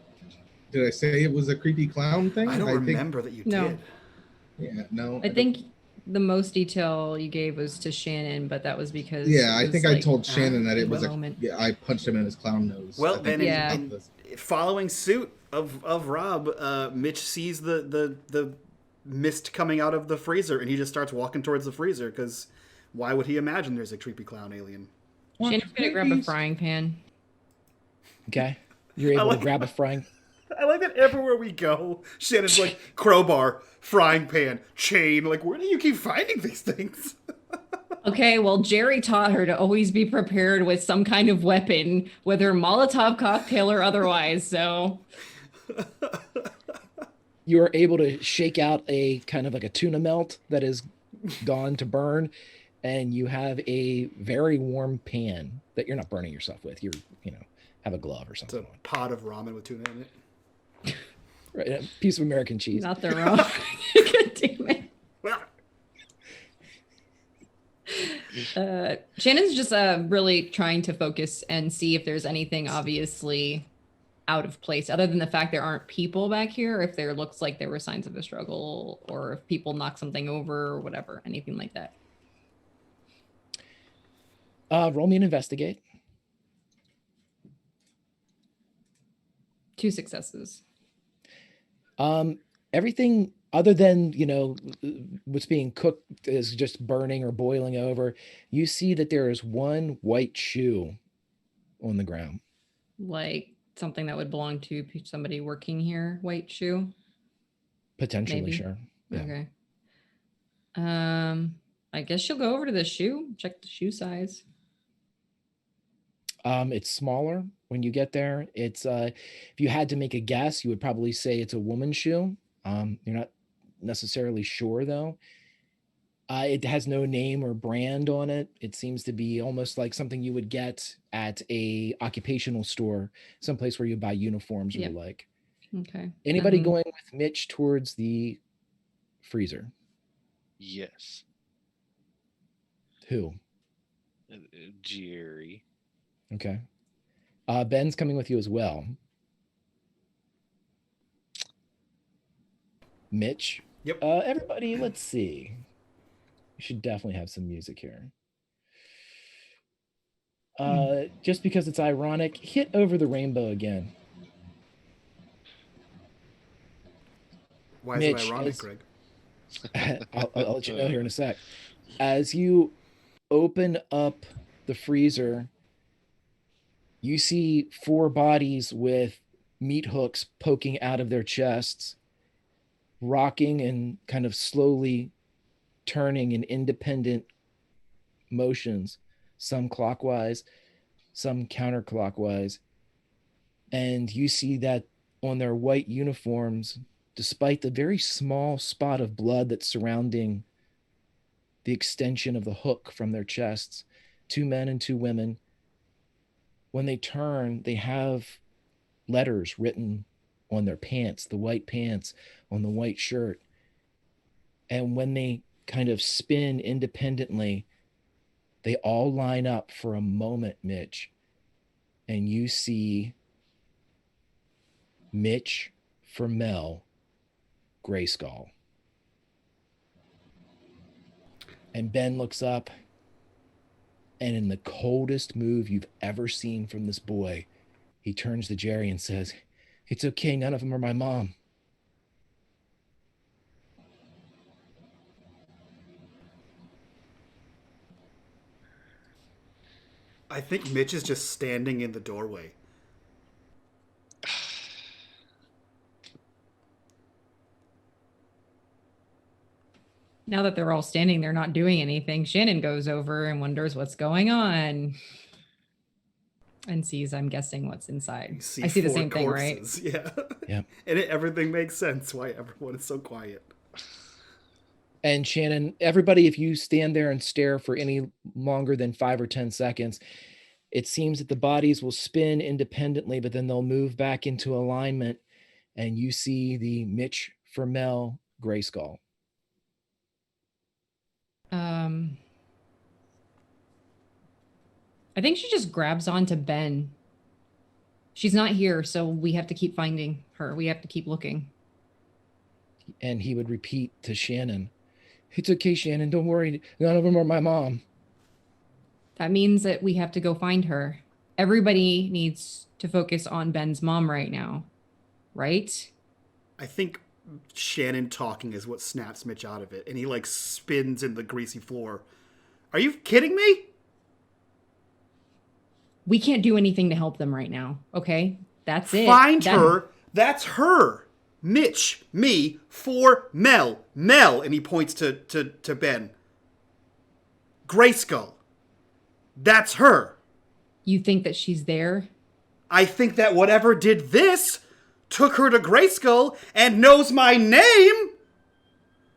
Did I say it was a creepy clown thing? I don't remember that you No. did. Yeah, no. I think the most detail you gave was to Shannon, but that was because... Yeah, I it was, think I told Shannon that it was a... moment. Yeah, I punched him in his clown nose. Well, I think then it was in following suit of Rob, Mitch sees the mist coming out of the freezer, and he just starts walking towards the freezer, because why would he imagine there's a creepy clown alien? Shannon's gonna grab a frying pan. Okay? You're able to grab a frying... I like that everywhere we go, Shannon's like, crowbar, frying pan, chain. Like, where do you keep finding these things? Okay, well, Jerry taught her to always be prepared with some kind of weapon, whether Molotov cocktail or otherwise, so... You are able to shake out a kind of like a tuna melt that is gone to burn, and you have a very warm pan that you're not burning yourself with. You're, have a glove or It's something. a pot of ramen with tuna in it. Right, a piece of American cheese. Not the wrong. God damn it. Shannon's just really trying to focus and see if there's anything obviously out of place, other than the fact there aren't people back here, if there looks like there were signs of a struggle, or if people knock something over or whatever, anything like that. Roll me an investigate. 2 successes. Everything other than, what's being cooked is just burning or boiling over. You see that there is one white shoe on the ground. Like something that would belong to somebody working here, white shoe. Potentially, Maybe. sure. Yeah. Okay. I guess she'll go over to the shoe, check the shoe size. It's smaller when you get there. It's if you had to make a guess, you would probably say it's a woman's shoe. You're not necessarily sure though. It has no name or brand on it. It seems to be almost like something you would get at a occupational store, someplace where you buy uniforms or Yep. the like. Okay. Anybody going with Mitch towards the freezer? Yes. Who? Jerry. Okay. Ben's coming with you as well. Mitch. Yep. Everybody, let's see. We should definitely have some music here. Just because it's ironic, hit Over the Rainbow again. Why is Mitch, it ironic, as- Greg? I'll let you know here in a sec. As you open up the freezer, you see 4 bodies with meat hooks poking out of their chests, rocking and kind of slowly turning in independent motions, some clockwise, some counterclockwise. And you see that on their white uniforms, despite the very small spot of blood that's surrounding the extension of the hook from their chests, 2 men and 2 women, when they turn, they have letters written on their pants, the white pants, on the white shirt. And when they kind of spin independently, they all line up for a moment, Mitch. And you see Mitch for Mel, Grayskull. And Ben looks up, and in the coldest move you've ever seen from this boy, he turns to Jerry and says, "It's okay, none of them are my mom." I think Mitch is just standing in the doorway. Now that they're all standing there not doing anything, Shannon goes over and wonders what's going on. And sees, I'm guessing, what's inside. You I see the 4 same thing, right? corpses. Yeah. Yeah. And everything makes sense why everyone is so quiet. And Shannon, everybody, if you stand there and stare for any longer than 5 or 10 seconds, it seems that the bodies will spin independently, but then they'll move back into alignment, and you see the Mitch for Mel Grayskull. I think she just grabs onto Ben. She's not here, so we have to keep finding her. We have to keep looking. And he would repeat to Shannon, "It's okay, Shannon, don't worry. None of them are my mom." That means that we have to go find her. Everybody needs to focus on Ben's mom right now, right? I think Shannon talking is what snaps Mitch out of it, and he like spins in the greasy floor. Are you kidding me? We can't do anything to help them right now, okay? That's it. Find her. That's her. Mitch, me, for Mel. Mel, and he points to Ben. Grayskull. That's her. You think that she's there? I think that whatever did this took her to Grayskull and knows my name.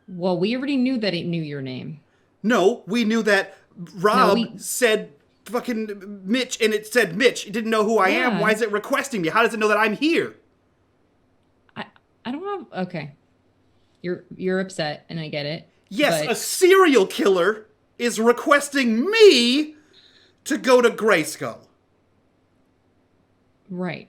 Well, we already knew that it knew your name. No, we knew that Rob we- said fucking Mitch, and it said Mitch. It didn't know who I am. Yeah. Why is it requesting me? How does it know that I'm here? I don't have. Okay, you're upset, and I get it. Yes, but a serial killer is requesting me to go to Grayskull. right.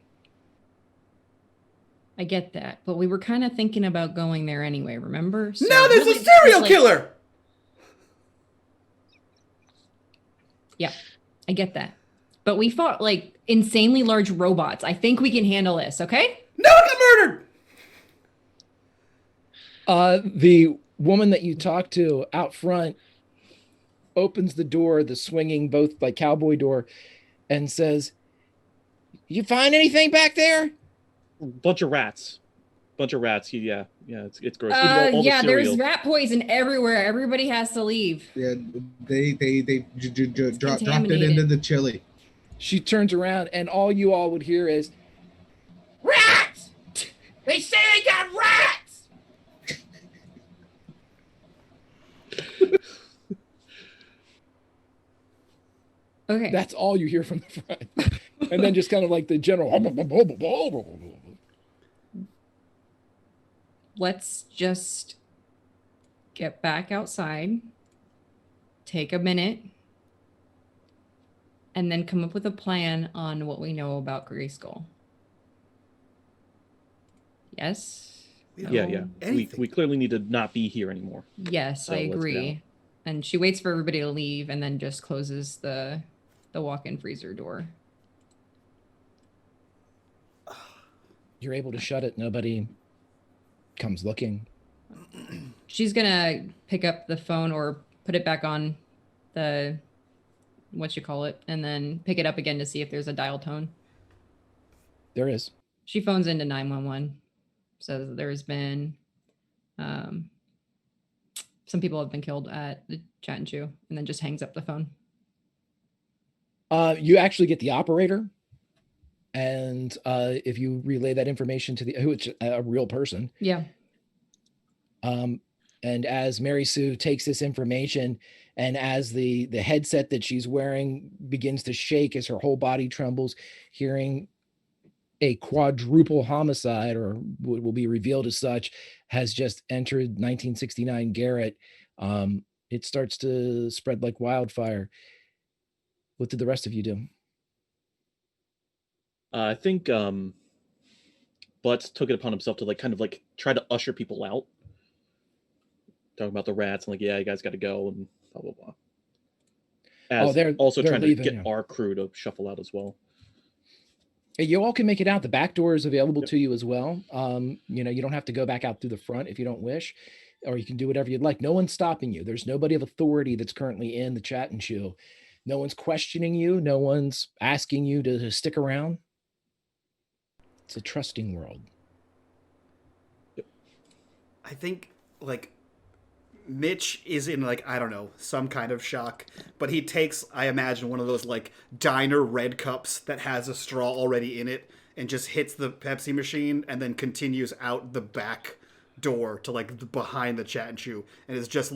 I get that, but we were kind of thinking about going there anyway. Remember? So No, there's really, a serial like- killer. Yeah, I get that, but we fought like insanely large robots. I think we can handle this. Okay. No one got murdered. The woman that you talked to out front opens the door, the swinging both like cowboy door, and says, "You find anything back there?" Bunch of rats. bunch of rats. Yeah, it's gross. Eating all the Yeah, there's cereal. rat poison everywhere. Everybody has to leave. Yeah, they dropped it contaminated. into the chili. She turns around, and all you all would hear is, Rats! They say they got rats! Okay. that's all you hear from the front. And then just kind of like the general. Let's just get back outside, take a minute, and then come up with a plan on what we know about Grayskull. Yes? We don't Yeah, know yeah. anything. We clearly need to not be here anymore. Yes, So I let's get agree. out. And she waits for everybody to leave and then just closes the walk-in freezer door. You're able to shut it. Nobody comes looking. She's gonna pick up the phone or put it back on the what you call it, and then pick it up again to see if there's a dial tone. There is. She phones into 911, says that there's been some people have been killed at the Chat and Chew, and then just hangs up the phone. You actually get the operator, and if you relay that information to who it's a real person. Yeah. And as Mary Sue takes this information, and as the headset that she's wearing begins to shake as her whole body trembles, hearing a quadruple homicide, or what will be revealed as such, has just entered 1969 Garrett, it starts to spread like wildfire. What did the rest of you do? I think Butts took it upon himself to kind of try to usher people out. Talking about the rats and yeah, you guys got to go and blah blah blah. As they're also trying leaving, to get yeah. our crew to shuffle out as well. You all can make it out. The back door is available Yep. to you as well. You don't have to go back out through the front if you don't wish, or you can do whatever you'd like. No one's stopping you. There's nobody of authority that's currently in the Chat and Chew. No one's questioning you. No one's asking you to stick around. It's a trusting world. I think Mitch is in I don't know, some kind of shock, but he takes, I imagine, one of those diner red cups that has a straw already in it and just hits the Pepsi machine and then continues out the back door to behind the Chat and Chew, and is just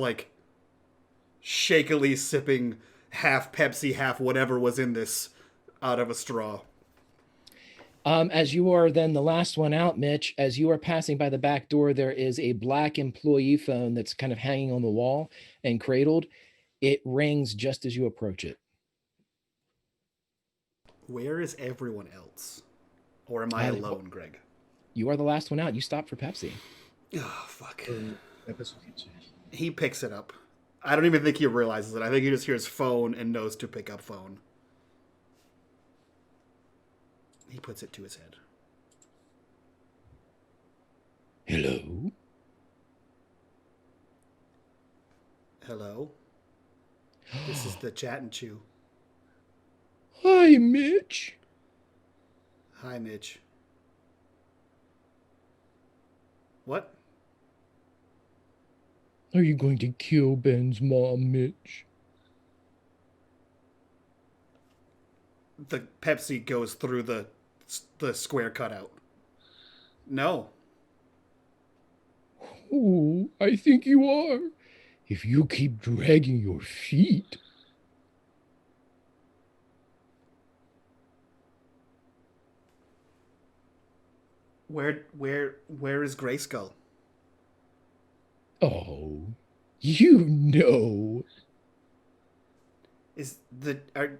shakily sipping half Pepsi, half whatever was in this out of a straw. As you are then the last one out, Mitch, as you are passing by the back door, there is a black employee phone that's kind of hanging on the wall and cradled. It rings just as you approach it. Where is everyone else? Or am I alone, Greg? You are the last one out. You stopped for Pepsi. Oh, fuck. Episode. He picks it up. I don't even think he realizes it. I think he just hears phone and knows to pick up phone. He puts it to his head. Hello? Hello? This is the Chat and Chew. Hi, Mitch. Hi, Mitch. What? Are you going to kill Ben's mom, Mitch? The Pepsi goes through the square cutout. No. Oh, I think you are. If you keep dragging your feet. Where is Grayskull? Oh, you know.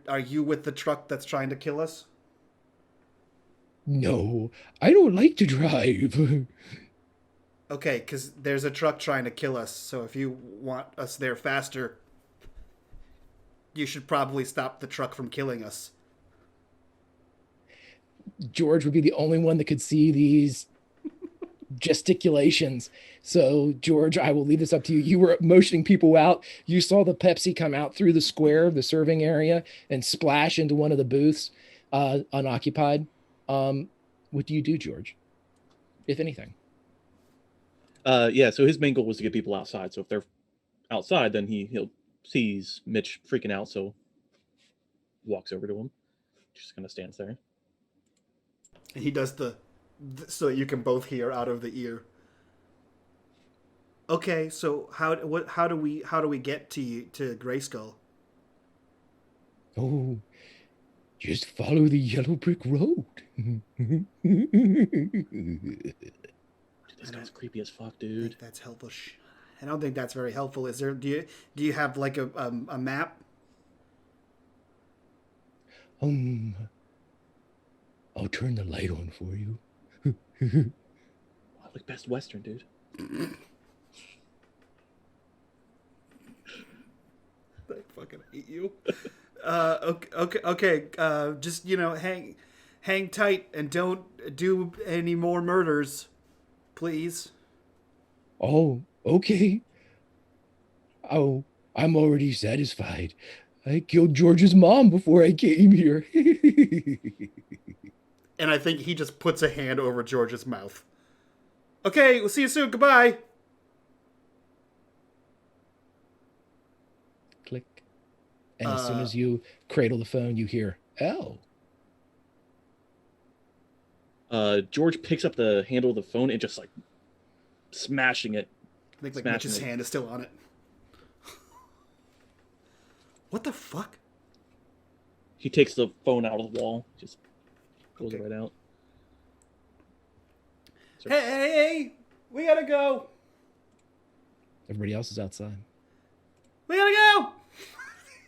Are you with the truck that's trying to kill us? No, I don't like to drive. Okay, because there's a truck trying to kill us, so if you want us there faster, you should probably stop the truck from killing us. George would be the only one that could see these gesticulations. So, George, I will leave this up to you. You were motioning people out. You saw the Pepsi come out through the square of the serving area and splash into one of the booths, unoccupied. What do you do, George? If anything? Yeah, so his main goal was to get people outside. So if they're outside, then he'll sees Mitch freaking out, so walks over to him. Just kind of stands there. And he does the so you can both hear out of the ear. Okay, so how do we get to Grayskull? Oh, just follow the yellow brick road. Dude, this guy's creepy as fuck, I dude. think that's helpful. I don't think that's very helpful. Is there? Do you have like a map? I'll turn the light on for you. Wow, like Best Western, dude. I fucking hate you. Okay. Just hang tight and don't do any more murders, please. Oh, okay. Oh, I'm already satisfied. I killed George's mom before I came here. And I think he just puts a hand over George's mouth. Okay, we'll see you soon. Goodbye. Click. And as soon as you cradle the phone, you hear, "Oh." George picks up the handle of the phone and just like smashing it. I think like Smashing Mitch's it. hand is still on it. What the fuck? He takes the phone out of the wall, just pulls it right out. Hey, we gotta go. Everybody else is outside. We gotta go.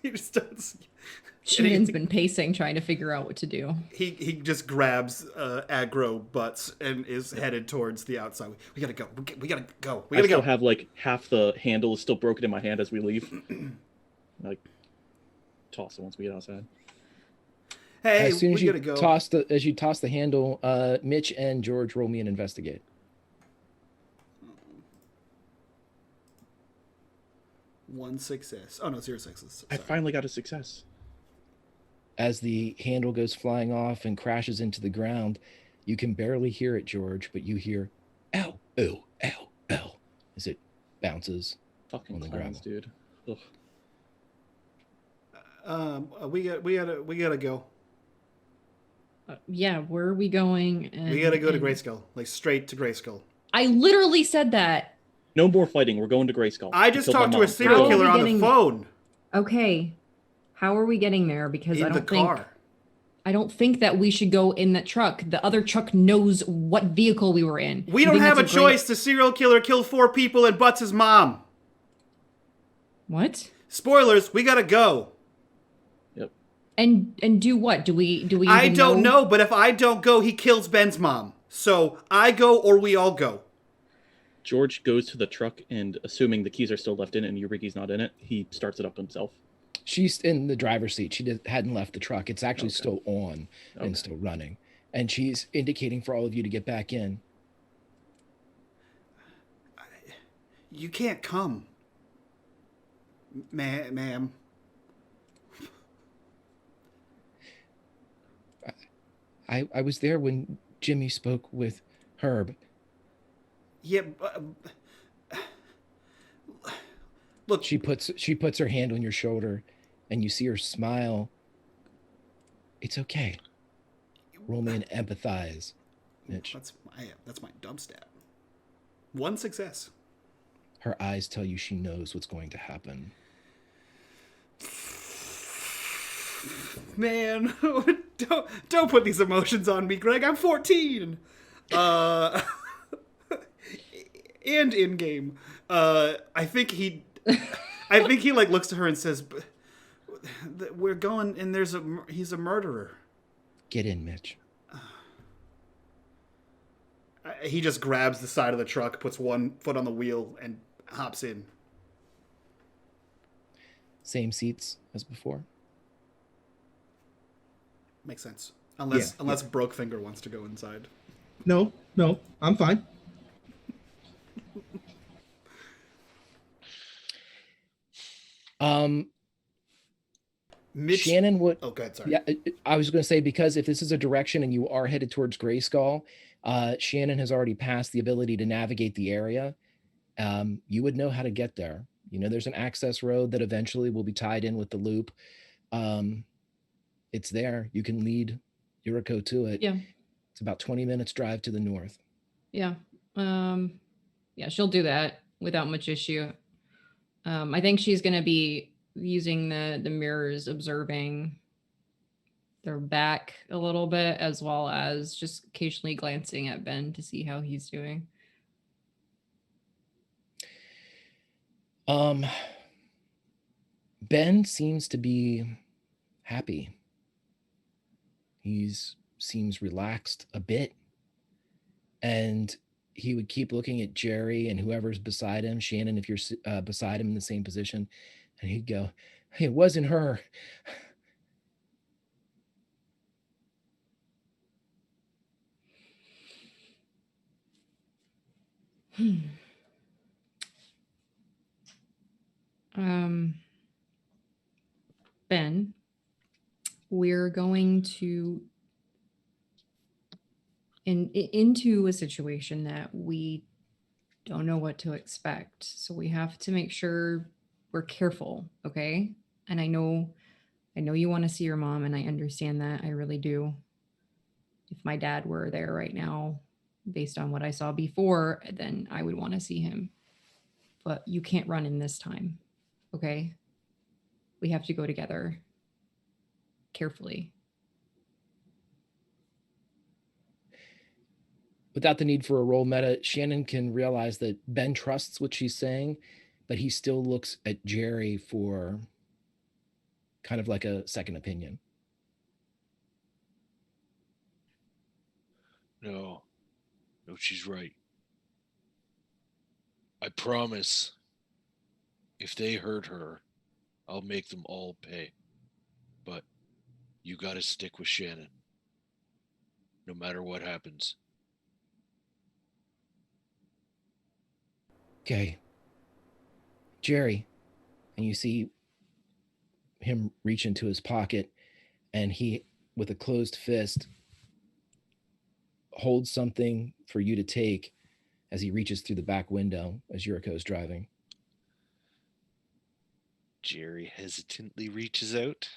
He just does. Shannon's been pacing, trying to figure out what to do. He just grabs aggro butts and is headed towards the outside. We gotta go. We gotta go. We I gotta still go. have like half the handle is still broken in my hand as we leave. Like toss it once we get outside. Hey, As soon as we you gotta go. toss the handle, Mitch and George roll me an investigate. One success. Oh no, 0 successes. I Sorry. finally got a success. As the handle goes flying off and crashes into the ground, you can barely hear it, George, but you hear, "Ow, ow, ow, ow," as it bounces. Fucking On the clowns, gravel. dude. Ugh. We gotta go. Yeah, where are we going? We gotta go to and- Grayskull, like straight to Grayskull. I literally said that. No more fighting. We're going to Grayskull. I just Killed my talked to mom. a serial How are killer we on the getting- phone Okay. How are we getting there? Because in I the don't think car. I don't think that we should go in that truck. The other truck knows what vehicle we were in. We I don't think have a that's great- choice. The serial killer killed 4 people and butts his mom. What? Spoilers. We gotta go. And do what? Do we I even don't know, but if I don't go, he kills Ben's mom. So I go or we all go. George goes to the truck and, assuming the keys are still left in it and Yuriki's not in it, he starts it up himself. She's in the driver's seat. She hadn't left the truck. It's actually Okay. still on Okay. and still running. And she's indicating for all of you to get back in. You can't come. Ma'am. I was there when Jimmy spoke with Herb. Yeah, look, She puts her hand on your shoulder, and you see her smile. It's okay. Roll me an empathize, Mitch. that's my dumb stat. 1 success. Her eyes tell you she knows what's going to happen. Man, don't put these emotions on me, Greg. I'm 14. And in game, I think he like looks to her and says, "We're going, and he's a murderer." Get in, Mitch. He just grabs the side of the truck, puts one foot on the wheel, and hops in. Same seats as before. Makes sense. Unless Brokefinger wants to go inside. No, I'm fine. Mitch. Shannon would. Oh, go ahead. Sorry. Yeah, I was going to say, because if this is a direction and you are headed towards Grayskull, Shannon has already passed the ability to navigate the area. You would know how to get there. You know, there's an access road that eventually will be tied in with the loop. It's there. You can lead Yuriko to it. Yeah. It's about 20 minutes drive to the north. Yeah. Yeah, she'll do that without much issue. I think she's going to be using the mirrors, observing their back a little bit, as well as just occasionally glancing at Ben to see how he's doing. Ben seems to be happy. He seems relaxed a bit. And he would keep looking at Jerry and whoever's beside him. Shannon, if you're beside him in the same position, and he'd go, "Hey, it wasn't her." Ben, we're going to into a situation that we don't know what to expect. So we have to make sure we're careful, okay? And I know you want to see your mom, and I understand that. I really do. If my dad were there right now, based on what I saw before, then I would want to see him. But you can't run in this time, okay? We have to go together carefully. Without the need for a roll meta, Shannon can realize that Ben trusts what she's saying, but he still looks at Jerry for kind of like a second opinion. No, she's right. I promise, if they hurt her, I'll make them all pay. But you got to stick with Shannon, no matter what happens. Okay. Jerry, and you see him reach into his pocket, and he, with a closed fist, holds something for you to take as he reaches through the back window as Yuriko is driving. Jerry hesitantly reaches out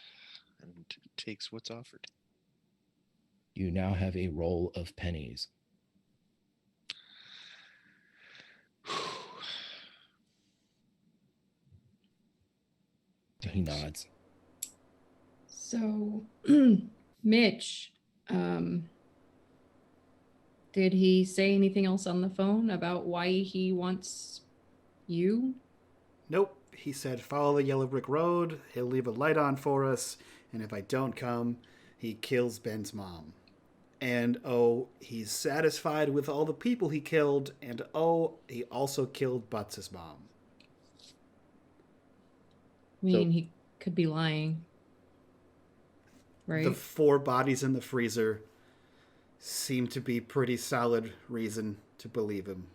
and takes what's offered. You now have a roll of pennies. He nods. So, Mitch, did he say anything else on the phone about why he wants you? Nope. He said, follow the yellow brick road. He'll leave a light on for us. And if I don't come, he kills Ben's mom. And oh, he's satisfied with all the people he killed. And oh, he also killed Butts' mom. I mean, he could be lying. Right? The 4 bodies in the freezer seem to be pretty solid reason to believe him.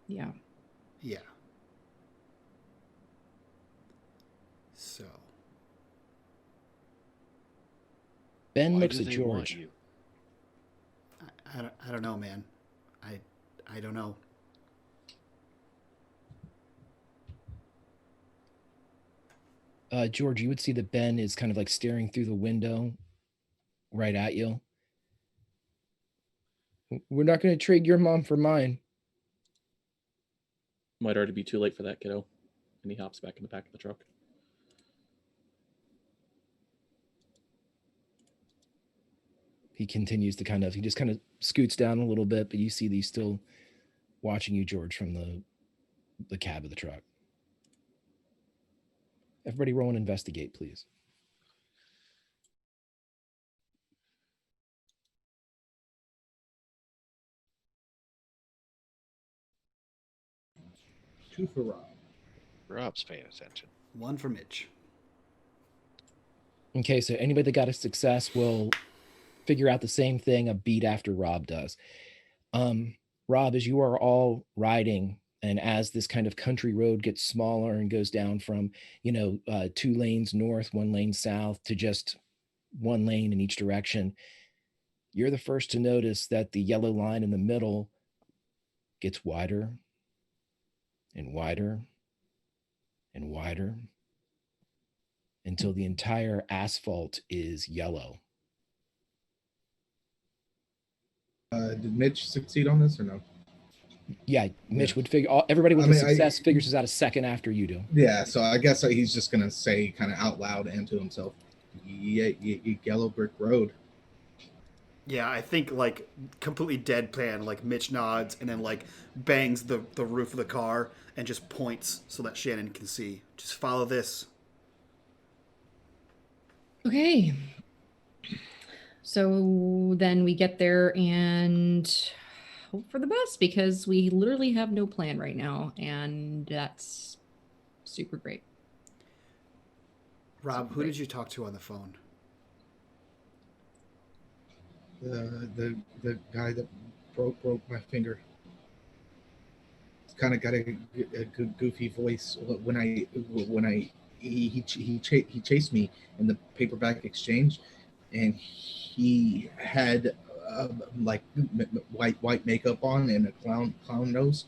Yeah. Yeah. So. Ben Why looks do at they want George. you? I don't know, man. I don't know. George, you would see that Ben is kind of like staring through the window right at you. We're not going to trade your mom for mine. Might already be too late for that, kiddo. And he hops back in the back of the truck. He continues to he just kind of scoots down a little bit, but you see that he's still watching you, George, from the cab of the truck. Everybody roll and investigate, please. Two for Rob. Rob's paying attention. 1 for Mitch. Okay, so anybody that got a success will figure out the same thing a beat after Rob does. Rob, as you are all riding, and as this kind of country road gets smaller and goes down from, 2 lanes north, 1 lane south to just one lane in each direction, you're the first to notice that the yellow line in the middle gets wider and wider and wider until the entire asphalt is yellow. Did Mitch succeed on this or no? Yeah, Mitch Yeah. would figure. Everybody with I a mean, success figures this out a second after you do. Yeah, so I guess he's just gonna say kind of out loud and to himself, "Yeah, yellow brick road." Yeah, I think like completely deadpan, like Mitch nods and then like bangs the roof of the car and just points so that Shannon can see. Just follow this. Okay. So then we get there and hope for the best because we literally have no plan right now. And that's super great. Rob, who did you talk to on the phone? The guy that broke my finger. It's kind of got a good goofy voice. When he chased me in the paperback exchange, and he had like white makeup on and a clown nose.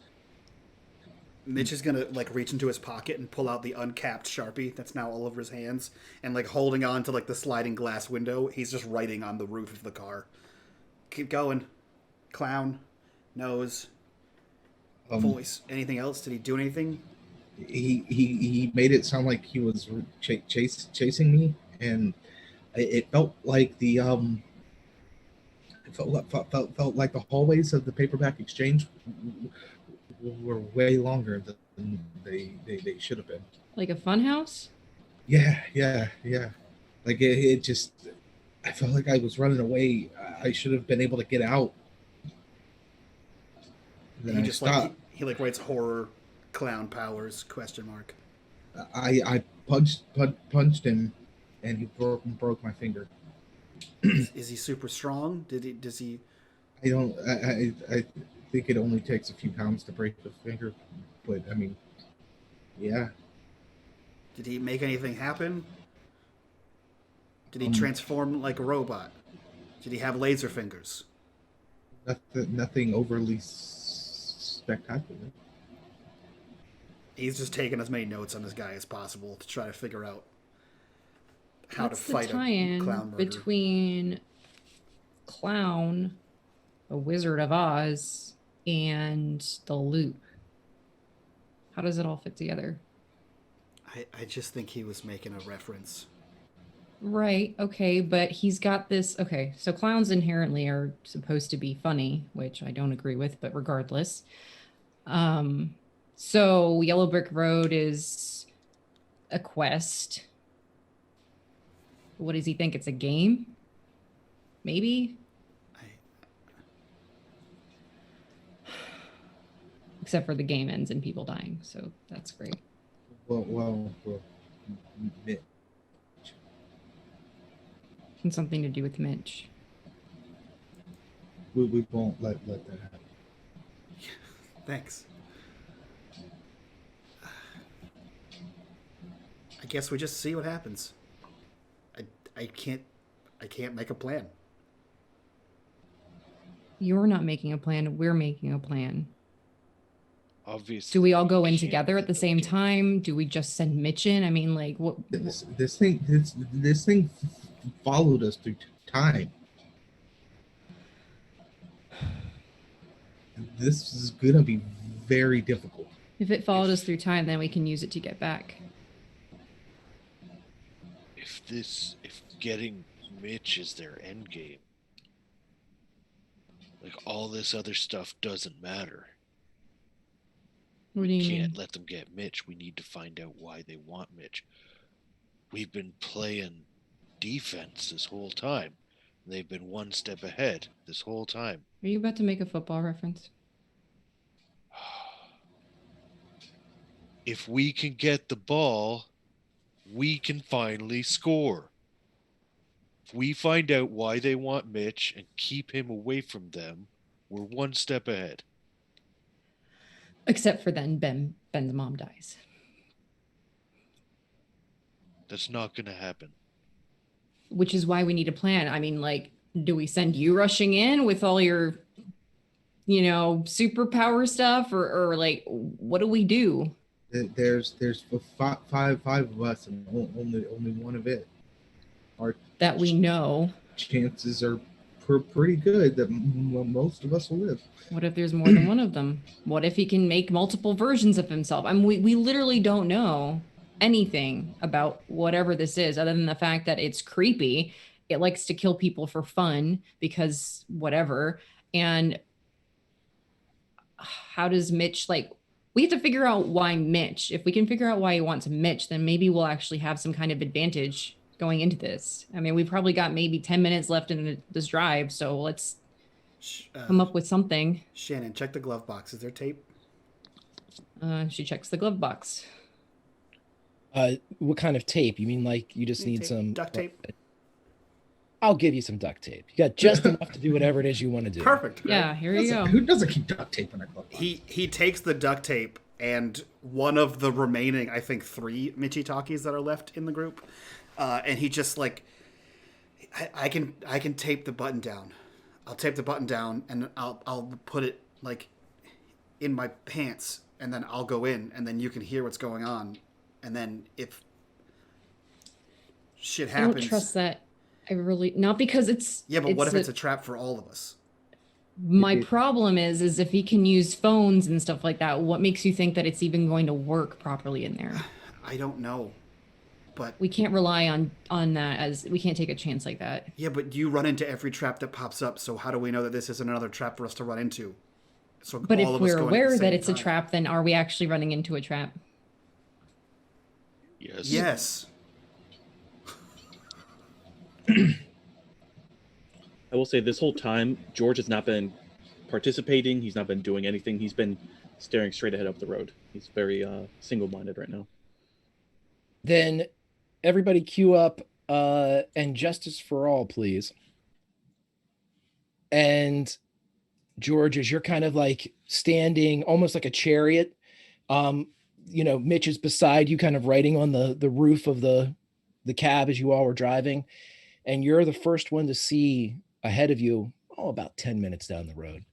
Mitch is gonna like reach into his pocket and pull out the uncapped Sharpie that's now all over his hands, and like holding on to like the sliding glass window, he's just writing on the roof of the car. Keep going. Clown, nose, voice. Anything else? Did he do anything? He made it sound like he was chasing me, and it felt like the it felt like the hallways of the paperback exchange were way longer than they should have been. Like a fun house? Yeah. Like it just, I felt like I was running away. I should have been able to get out. Then He I just stopped. like he like writes horror clown powers ? I punched him, and he broke my finger. Is he super strong? Does he? I think it only takes a few pounds to break the finger, but I mean, yeah. Did he make anything happen? Did he transform like a robot? Did he have laser fingers? Nothing overly spectacular. He's just taking as many notes on this guy as possible to try to figure out how What's to fight the a tie-in clown murder. between Clown, a Wizard of Oz, and the Loop? How does it all fit together? I just think he was making a reference. Right. Okay. But he's got this. Okay. So clowns inherently are supposed to be funny, which I don't agree with, but regardless. So Yellow Brick Road is a quest. What does he think? It's a game? Maybe? Except for the game ends and people dying. So that's great. Well, And something to do with Mitch. we won't let that happen. Thanks. I guess we just see what happens. I can't make a plan. You're not making a plan. We're making a plan. Obviously. Do we all go in can't together at the let them same get- time? Do we just send Mitch in? I mean, like, what? This thing followed us through time. This is gonna be very difficult. If it followed us through time, then we can use it to get back. If getting Mitch is their end game, like all this other stuff doesn't matter. What do you mean? Can't let them get Mitch. We need to find out why they want Mitch. We've been playing defense this whole time. They've been one step ahead this whole time. Are you about to make a football reference? If we can get the ball, we can finally score. If we find out why they want Mitch and keep him away from them, we're one step ahead. Except for then Ben's mom dies. That's not going to happen. which is why we need a plan. I mean, like, do we send you rushing in with all your, superpower stuff, or like, what do we do? There's five of us and only one of it. Our That we know. chances are pretty good that most of us will live. What if there's more than one of them? What if he can make multiple versions of himself? I mean, we literally don't know anything about whatever this is, other than the fact that it's creepy. It likes to kill people for fun because whatever. And how does Mitch, like, we have to figure out why Mitch. If we can figure out why he wants Mitch, then maybe we'll actually have some kind of advantage going into this. I mean, we probably got maybe 10 minutes left in this drive, so let's come up with something. Shannon, check the glove box. Is there tape? She checks the glove box. What kind of tape? You mean like you just need tape, some duct tape? I'll give you some duct tape. You got just enough to do whatever it is you want to do. Perfect. Yeah, here you go. Who doesn't keep duct tape in a glove box? He takes the duct tape and one of the remaining, I think, 3 Michitakis that are left in the group, and he just like, I can tape the button down. I'll tape the button down and I'll put it like in my pants, and then I'll go in, and then you can hear what's going on, and then if shit happens, I don't trust that. I really, not because it's what if it's a trap for all of us? My problem is if he can use phones and stuff like that, what makes you think that it's even going to work properly in there? I don't know, but we can't rely on that, as we can't take a chance like that. Yeah, but you run into every trap that pops up, so how do we know that this isn't another trap for us to run into? So but if we're aware that it's a trap, then are we actually running into a trap? Yes. Yes. I will say this whole time, George has not been participating. He's not been doing anything. He's been staring straight ahead up the road. He's very single-minded right now. Then everybody queue up and Justice for All, please. And George, as you're kind of like standing almost like a chariot, Mitch is beside you, kind of riding on the roof of the cab as you all were driving. And you're the first one to see ahead of you, about 10 minutes down the road.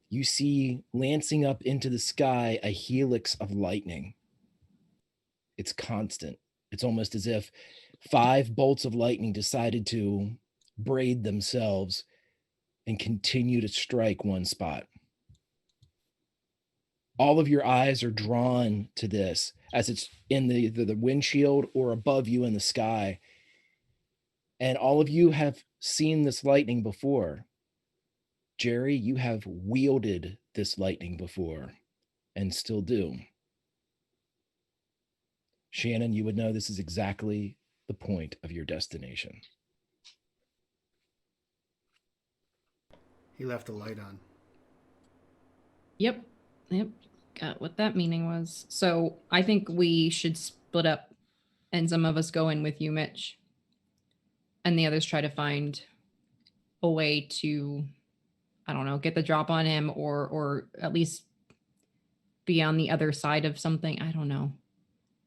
You see lancing up into the sky a helix of lightning. It's constant. It's almost as if 5 bolts of lightning decided to braid themselves and continue to strike one spot. All of your eyes are drawn to this as it's in the windshield or above you in the sky. And all of you have seen this lightning before. Jerry, you have wielded this lightning before and still do. Shannon, you would know this is exactly the point of your destination. He left the light on. Yep. Got what that meaning was. So I think we should split up and some of us go in with you, Mitch. And the others try to find a way to, I don't know, get the drop on him or at least be on the other side of something. I don't know.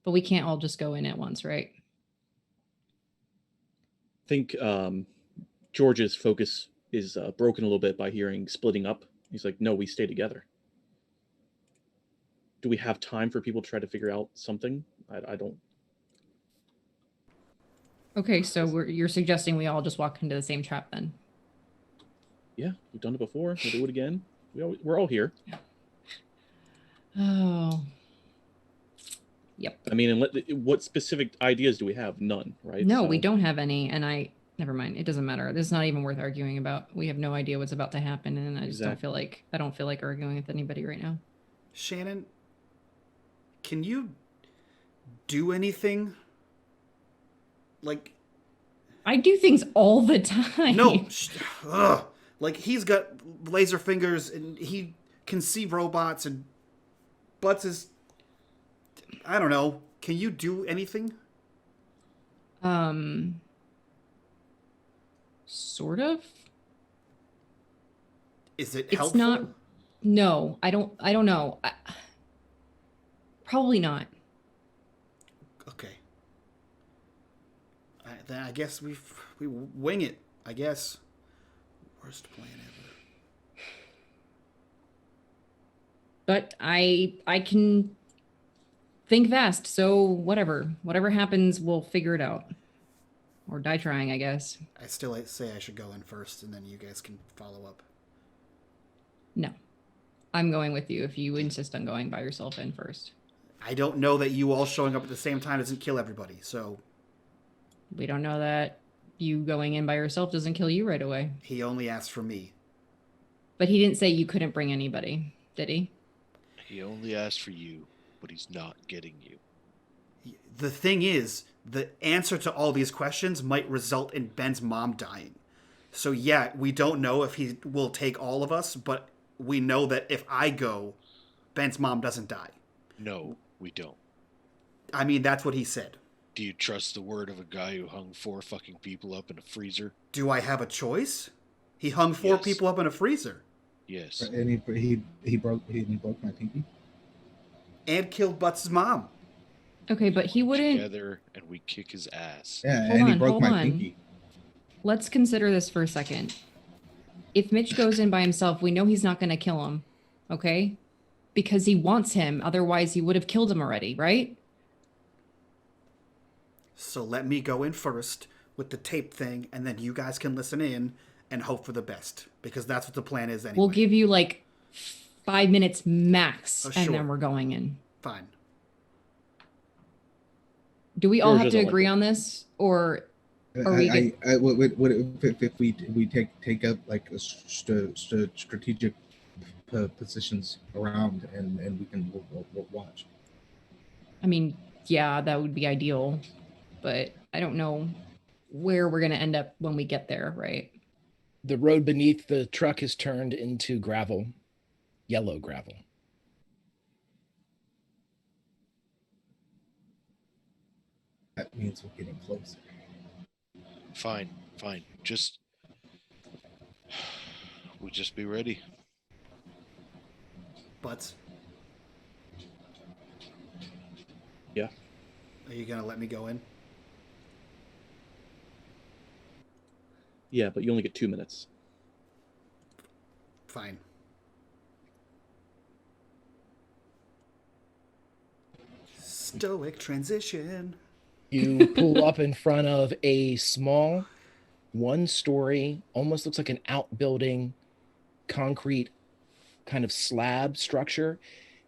But we can't all just go in at once, right? I think George's focus is broken a little bit by hearing splitting up. He's like, no, we stay together. Do we have time for people to try to figure out something? I don't. Okay, so you're suggesting we all just walk into the same trap then? Yeah, we've done it before. We'll do it again. We're all here. Oh. Yep. I mean, what specific ideas do we have? None, right? No, we don't have any, and never mind. It doesn't matter. This is not even worth arguing about. We have no idea what's about to happen, and I just don't feel like arguing with anybody right now. Shannon, can you do anything? Like, I do things all the time. No, like he's got laser fingers and he can see robots and Butts is, I don't know. Can you do anything? Sort of. Is it It's helpful? not. No, I don't know. Probably not. Okay. Then I guess we wing it. I guess. Worst plan ever. But I can think fast, so whatever happens, we'll figure it out, or die trying, I guess. I still say I should go in first, and then you guys can follow up. No, I'm going with you if you insist on going by yourself in first. I don't know that you all showing up at the same time doesn't kill everybody, so We don't know that you going in by yourself doesn't kill you right away. he only asked for me. But he didn't say you couldn't bring anybody, did he? He only asked for you, but he's not getting you. The thing is, the answer to all these questions might result in Ben's mom dying. So yeah, we don't know if he will take all of us, but we know that if I go, Ben's mom doesn't die. No, we don't. I mean, that's what he said. Do you trust the word of a guy who hung 4 fucking people up in a freezer? Do I have a choice? He hung 4 Yes. people up in a freezer Yes. And he broke my pinky. and killed Butts' mom. Okay, but he wouldn't. Together, and we kick his ass. Yeah, Hold and he on, broke hold my on. pinky. Let's consider this for a second. If Mitch goes in by himself, we know he's not going to kill him, okay? Because he wants him. Otherwise, he would have killed him already, right? So let me go in first with the tape thing, and then you guys can listen in and hope for the best, because that's what the plan is anyway. We'll give you like 5 minutes max, Oh, and sure. then we're going in. Fine. Do we all George have to doesn't like agree it. on this, or Are we If we take up like a strategic positions around and we can we'll watch. I mean, yeah, that would be ideal, but I don't know where we're going to end up when we get there, right? The road beneath the truck is turned into gravel, yellow gravel. That means we're getting closer. Fine. Just we'll just be ready. Butts, Yeah. are you going to let me go in? Yeah, but you only get 2 minutes. Fine. Stoic transition. You pull up in front of a small, 1-story, almost looks like an outbuilding, concrete kind of slab structure.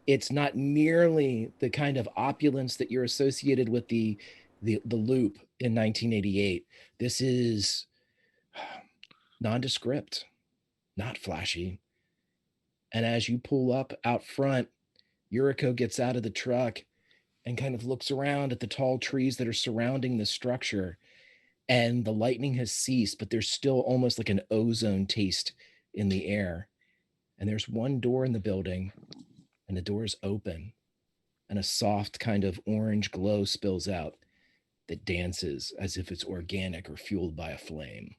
It's not nearly the kind of opulence that you're associated with the Loop in 1988. This is nondescript, not flashy. And as you pull up out front, Yuriko gets out of the truck and kind of looks around at the tall trees that are surrounding the structure. And the lightning has ceased, but there's still almost like an ozone taste in the air. And there's one door in the building, and the door is open, and a soft kind of orange glow spills out that dances as if it's organic or fueled by a flame.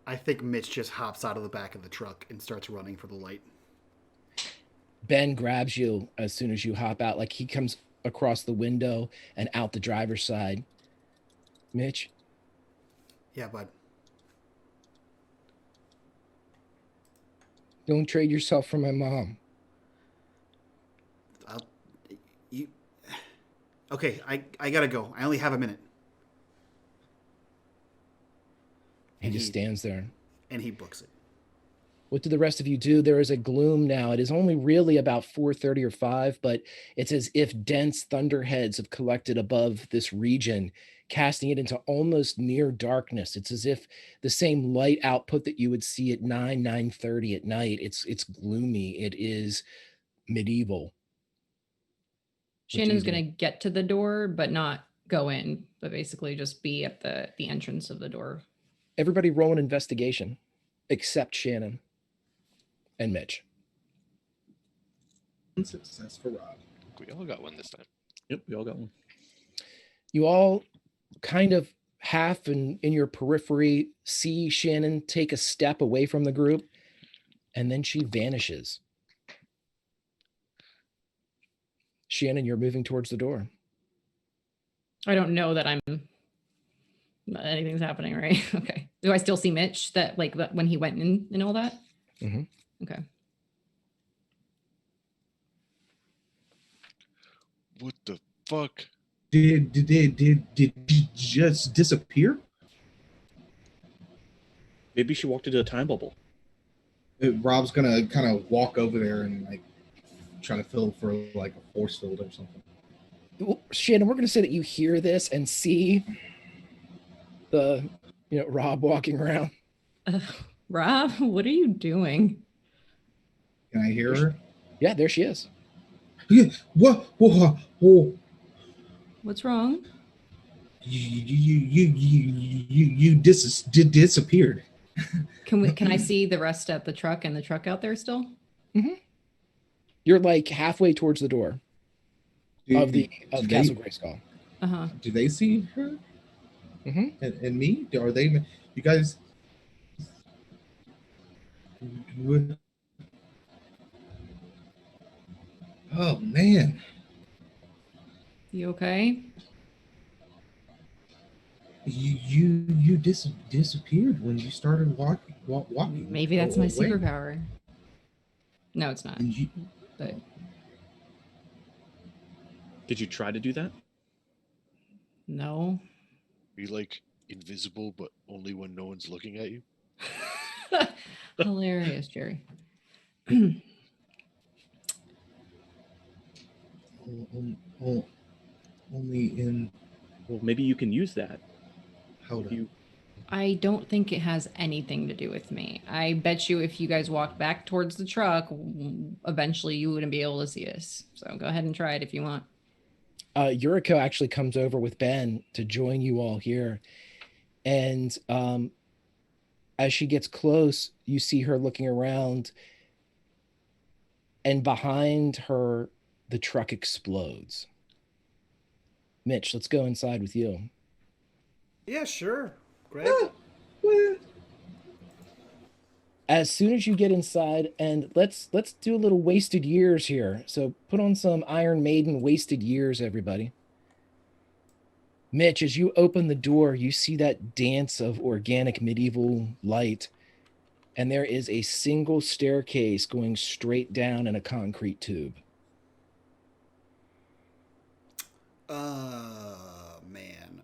I think Mitch just hops out of the back of the truck and starts running for the light. Ben grabs you as soon as you hop out, like he comes across the window and out the driver's side. Mitch, Yeah, bud. don't trade yourself for my mom. You. Okay, I gotta go. I only have a minute. He just stands there. And he books it. What do the rest of you do? There is a gloom now. It is only really about 4:30 or 5, but it's as if dense thunderheads have collected above this region, casting it into almost near darkness. It's as if the same light output that you would see at 9:30 at night. It's gloomy. It is medieval. What do you Shannon's do? going to get to the door, but not go in, but basically just be at the entrance of the door. Everybody roll an investigation, except Shannon and Mitch. Success for Rob. We all got one this time. Yep, we all got one. You all kind of half in your periphery see Shannon take a step away from the group, and then she vanishes. Shannon, you're moving towards the door. I don't know that anything's happening, right? Okay. Do I still see Mitch that when he went in and all that? Mhm. Okay. What the fuck? Did he just disappear? Maybe she walked into a time bubble. Rob's gonna kind of walk over there and like try to feel for like a force field or something. Well, Shannon, we're going to say that you hear this and see the, Rob walking around. Rob, what are you doing? Can I hear her? Yeah, there she is. Yeah. What? Whoa. What's wrong? You disappeared. Can I see the rest at the truck and the truck out there still? You're like halfway towards the door of Castle Grayskull. Uh-huh. Do they see her? Mm-hmm. And me? Are they? You guys? Oh man. You okay? You disappeared when you started walking. Maybe that's my away. superpower. No, it's not. And But Did you try to do that? no. Be like invisible, but only when no one's looking at you. Hilarious, Jerry. only in. Well, maybe you can use that. Hold on. I don't think it has anything to do with me. I bet you if you guys walked back towards the truck, eventually you wouldn't be able to see us. So go ahead and try it if you want. Yuriko actually comes over with Ben to join you all here. And as she gets close, you see her looking around. And behind her, the truck explodes. Mitch, let's go inside with you. Yeah, sure. Greg. As soon as you get inside, and let's do a little wasted years here. So put on some Iron Maiden wasted years, everybody. Mitch, as you open the door, you see that dance of organic medieval light, and there is a single staircase going straight down in a concrete tube. Man.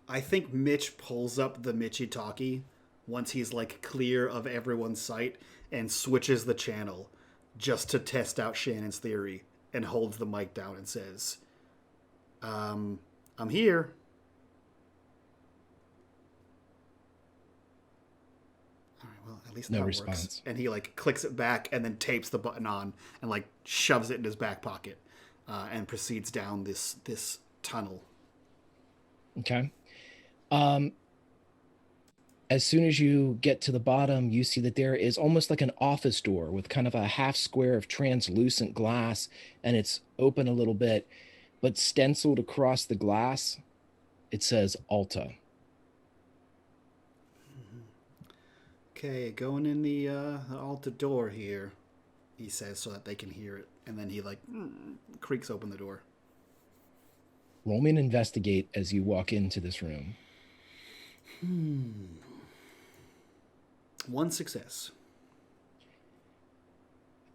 I think Mitch pulls up the Mitchy-talkie once he's like clear of everyone's sight and switches the channel just to test out Shannon's theory and holds the mic down and says, I'm here. All right, well, at least No that response. works. And he like clicks it back and then tapes the button on and like shoves it in his back pocket and proceeds down this tunnel. Okay. As soon as you get to the bottom, you see that there is almost like an office door with kind of a half square of translucent glass, and it's open a little bit, but stenciled across the glass, it says Alta. Okay, going in the Alta door here, he says so that they can hear it. And then he like creaks open the door. Roll me an investigate as you walk into this room. One success.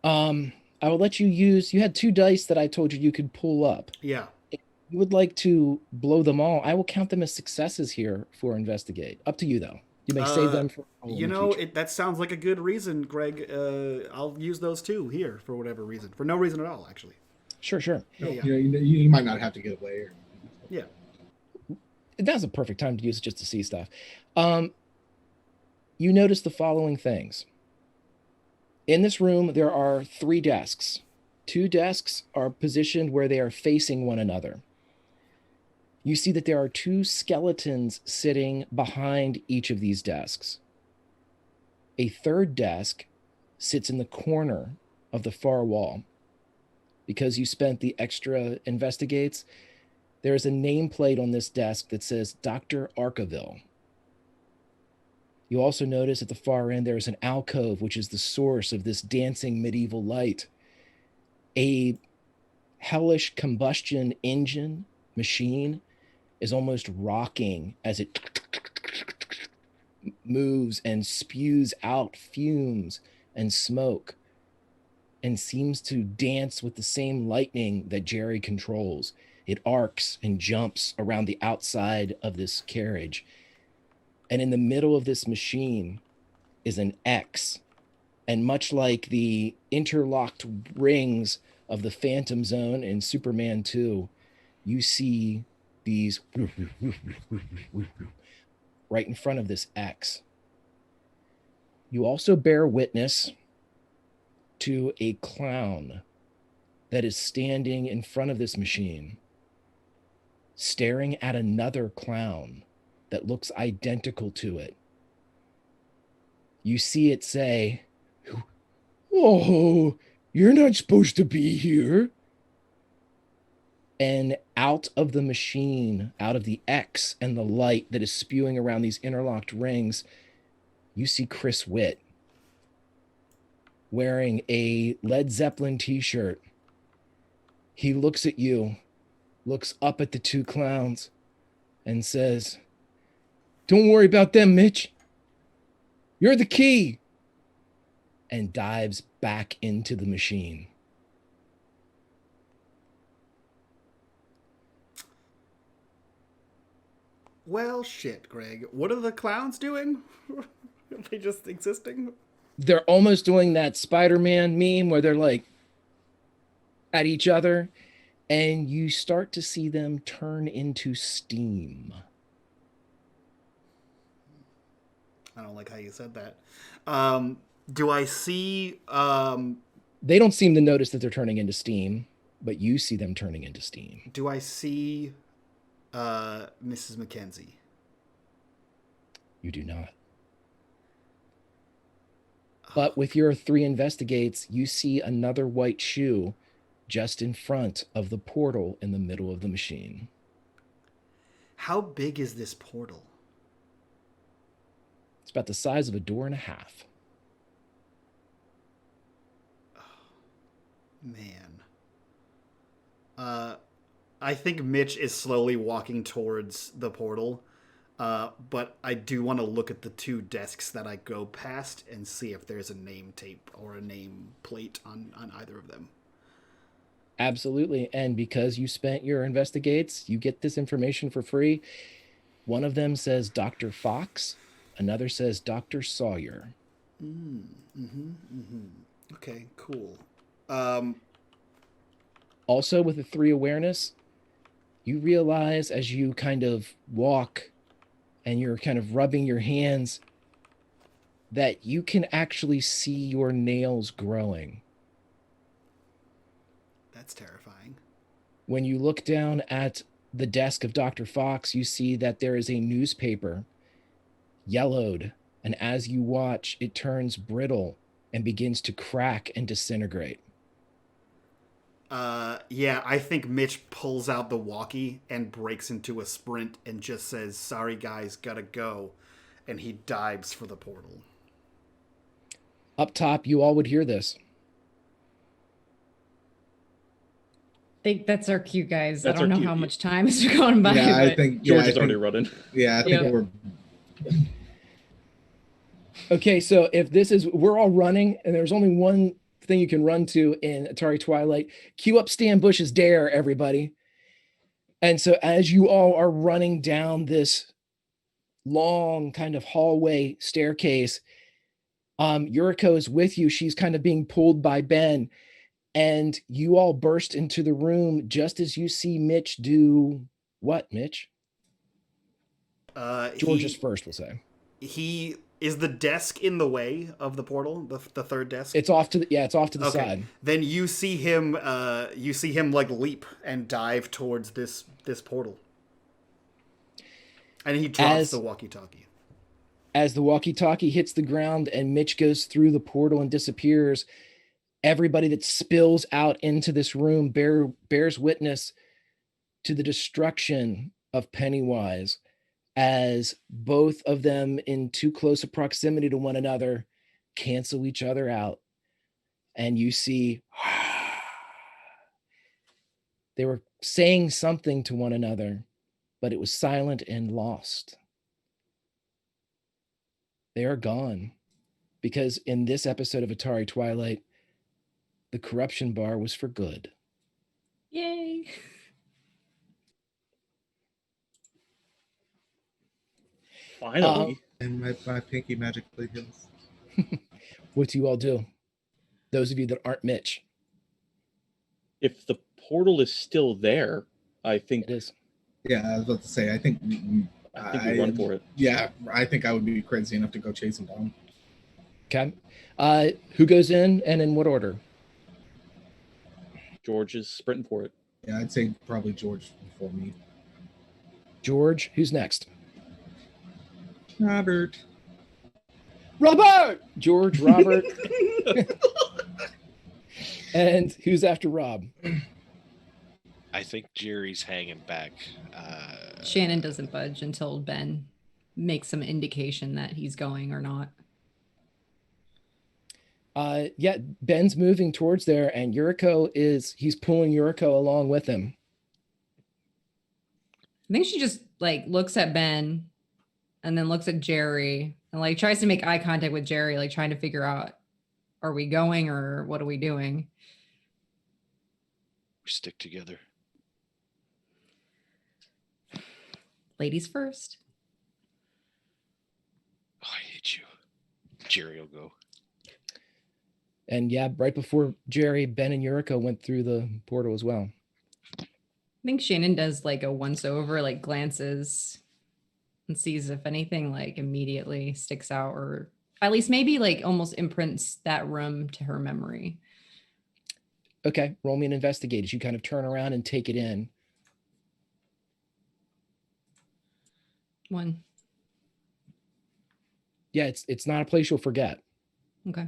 I will let you use, you had 2 dice that I told you could pull up. Yeah. If you would like to blow them all, I will count them as successes here for investigate. Up to you, though. You may save them for that sounds like a good reason, Greg. I'll use those 2 here for whatever reason. For no reason at all, actually. Sure. Yeah. You might not have to get away. Yeah. Now's a perfect time to use it just to see stuff. You notice the following things. In this room, there are 3 desks. 2 desks are positioned where they are facing one another. You see that there are 2 skeletons sitting behind each of these desks. A 3rd desk sits in the corner of the far wall. Because you spent the extra investigates, there is a nameplate on this desk that says Dr. Arkaville. You also notice at the far end there is an alcove, which is the source of this dancing medieval light. A hellish combustion engine machine is almost rocking as it moves and spews out fumes and smoke and seems to dance with the same lightning that Jerry controls. It arcs and jumps around the outside of this carriage. And in the middle of this machine is an X. And much like the interlocked rings of the Phantom Zone in Superman 2, you see these right in front of this X. You also bear witness to a clown that is standing in front of this machine, staring at another clown that looks identical to it. You see it say, "Oh, you're not supposed to be here." And out of the machine, out of the X and the light that is spewing around these interlocked rings, you see Chris Witt wearing a Led Zeppelin t-shirt. He looks at you, looks up at the two clowns, and says, "Don't worry about them, Mitch. You're the key." And dives back into the machine. Well, shit, Greg. What are the clowns doing? Are they just existing? They're almost doing that Spider-Man meme where they're like at each other, and you start to see them turn into steam. I don't like how you said that. Do I see... They don't seem to notice that they're turning into steam, but you see them turning into steam. Do I see Mrs. Mackenzie? You do not. But with your 3 investigates, you see another white shoe just in front of the portal in the middle of the machine. How big is this portal? It's about the size of a door and a half. Man. I think Mitch is slowly walking towards the portal, but I do want to look at the 2 desks that I go past and see if there's a name tape or a name plate on either of them. Absolutely. And because you spent your investigates, you get this information for free. One of them says Dr. Fox. Another says Dr. Sawyer. Okay, cool. Also, with the 3 awareness, you realize as you kind of walk and you're kind of rubbing your hands that you can actually see your nails growing. That's terrifying. When you look down at the desk of Dr. Fox, you see that there is a newspaper, yellowed, and as you watch, it turns brittle and begins to crack and disintegrate. Yeah, I think Mitch pulls out the walkie and breaks into a sprint and just says, "Sorry guys, gotta go." And he dives for the portal. Up top, you all would hear this. I think that's our cue, guys. That's I don't our know cue, how yeah. much time has gone by. Yeah, I but- think George I is already think, running. Yeah, I think Yeah. we're Okay, so if this is, we're all running, and there's only one thing you can run to in Atari Twilight. Cue up Stan Bush's Dare, everybody. And so as you all are running down this long kind of hallway staircase, Yuriko is with you. She's kind of being pulled by Ben. And you all burst into the room just as you see Mitch do what, Mitch? George's first, we'll say. He is the desk in the way of the portal, the 3rd desk. It's off to the, it's off to the Okay. side. Then you see him like leap and dive towards this portal. And he drops the walkie-talkie. As the walkie-talkie hits the ground and Mitch goes through the portal and disappears, everybody that spills out into this room bears witness to the destruction of Pennywise, as both of them in too close a proximity to one another cancel each other out. And you see They were saying something to one another, but it was silent and lost. They are gone because in this episode of Atari Twilight, the corruption bar was for good. Yay. Finally. And my pinky magically heals. What do you all do? Those of you that aren't Mitch. If the portal is still there, I think It is. Yeah, I was about to say. I think we run for it. Yeah, I think I would be crazy enough to go chase him down. Okay. Who goes in and in what order? George is sprinting for it. Yeah, I'd say probably George before me. George. Who's next? Robert. Robert! George, Robert. And who's after Rob? I think Jerry's hanging back. Shannon doesn't budge until Ben makes some indication that he's going or not. Yeah, Ben's moving towards there, and he's pulling Yuriko along with him. I think she just like looks at Ben and then looks at Jerry and like tries to make eye contact with Jerry, like trying to figure out, are we going or what are we doing? We stick together. Ladies first. Oh, I hate you. Jerry will go. And yeah, right before Jerry, Ben and Yuriko went through the portal as well. I think Shannon does like a once over, like glances and sees if anything like immediately sticks out or at least maybe like almost imprints that room to her memory. Okay, roll me an investigate as you kind of turn around and take it in. 1. Yeah, it's not a place you'll forget. Okay.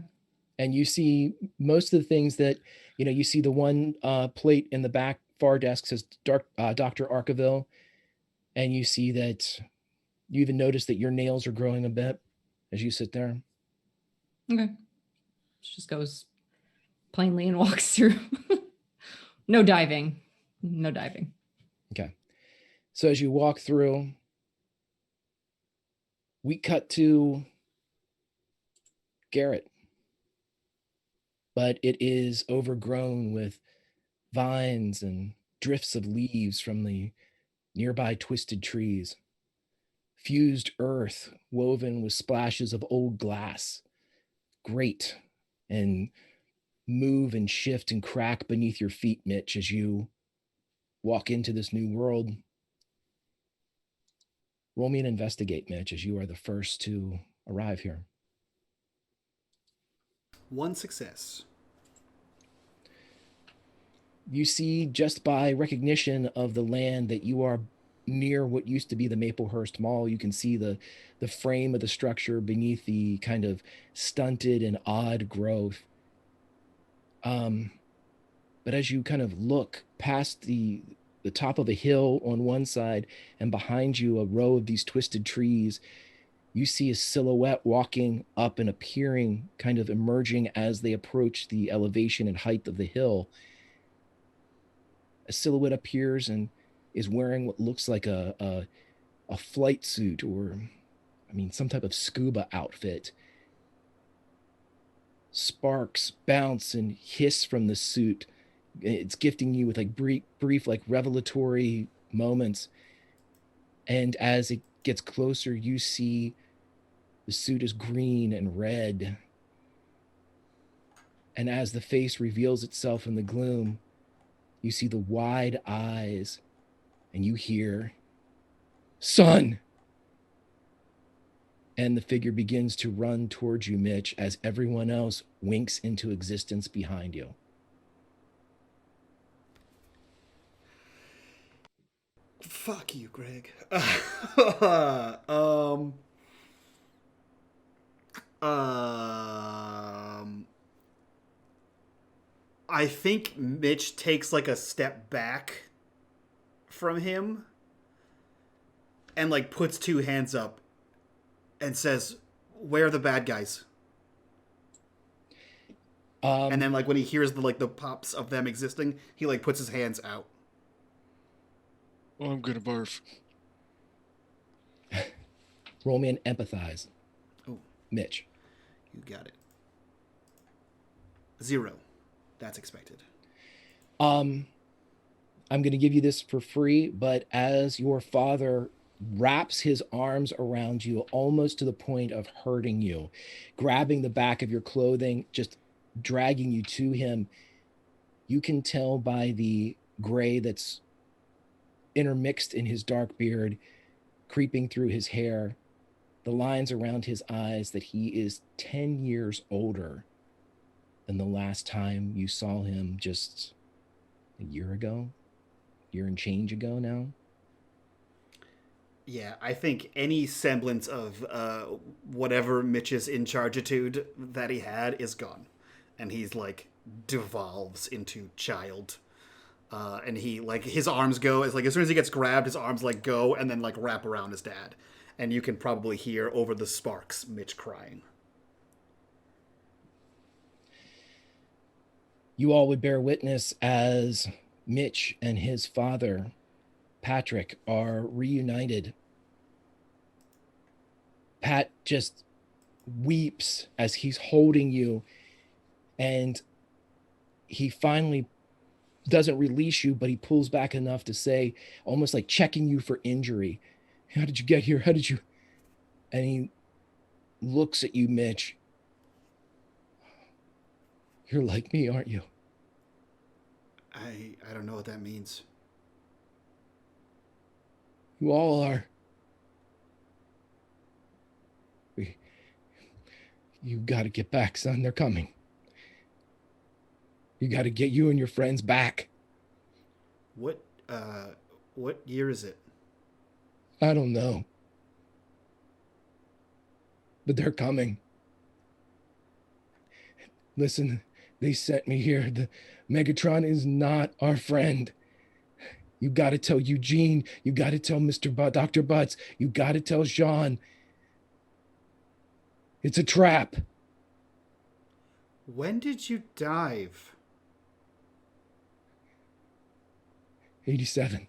And you see most of the things that, you see the one plate in the back far desk says Dr. Arkaville. And you see that you even notice that your nails are growing a bit as you sit there. Okay. She just goes plainly and walks through. No diving. No diving. Okay. So as you walk through, we cut to Garrett. But it is overgrown with vines and drifts of leaves from the nearby twisted trees. Fused earth woven with splashes of old glass. Grate and move and shift and crack beneath your feet, Mitch, as you walk into this new world. Roll me an investigate, Mitch, as you are the first to arrive here. 1 success. You see just by recognition of the land that you are near what used to be the Maplehurst Mall. You can see the frame of the structure beneath the kind of stunted and odd growth. But as you kind of look past the top of a hill on one side and behind you a row of these twisted trees, you see a silhouette walking up and appearing, kind of emerging as they approach the elevation and height of the hill. A silhouette appears and is wearing what looks like a flight suit or, some type of scuba outfit. Sparks bounce and hiss from the suit. It's gifting you with like brief like revelatory moments. And as it gets closer, you see the suit is green and red. And as the face reveals itself in the gloom, you see the wide eyes and you hear, "Son!" And the figure begins to run towards you, Mitch, as everyone else winks into existence behind you. Fuck you, Greg. I think Mitch takes like a step back from him and like puts 2 hands up and says, "Where are the bad guys?" And then like when he hears the pops of them existing, he like puts his hands out. Oh, I'm gonna barf. Roll me an empathize. Oh. Mitch. You got it. 0. That's expected. I'm going to give you this for free, but as your father wraps his arms around you almost to the point of hurting you, grabbing the back of your clothing, just dragging you to him, you can tell by the gray that's intermixed in his dark beard, creeping through his hair, the lines around his eyes, that he is 10 years older than the last time you saw him just a year and change ago now. Yeah, I think any semblance of whatever Mitch's in chargitude that he had is gone. And he's like devolves into child. And he like his arms go, it's like as soon as he gets grabbed, his arms like go and then like wrap around his dad. And you can probably hear over the sparks Mitch crying. You all would bear witness as Mitch and his father, Patrick, are reunited. Pat just weeps as he's holding you, and he finally doesn't release you, but he pulls back enough to say, almost like checking you for injury, "How did you get here? How did you?" And he looks at you, Mitch. "You're like me, aren't you?" I don't know what that means. "You all are. You got to get back, son. They're coming. You got to get you and your friends back." What year is it? "I don't know. But they're coming. Listen, they sent me here. The Megatron is not our friend. You got to tell Eugene. You got to tell Dr. Butts. You got to tell Jean. It's a trap." When did you dive? 87.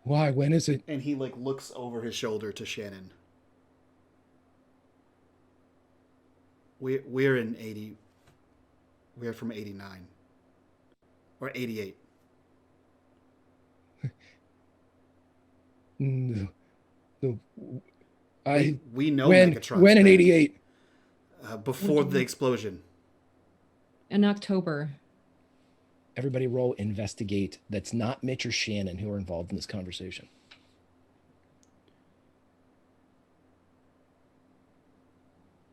Why? When is it? And he like looks over his shoulder to Shannon. We're in 80. We're from 89 or 88. No, We know when Megatron's when in dead. 88? Before the explosion. In October. Everybody roll investigate. That's not Mitch or Shannon who are involved in this conversation.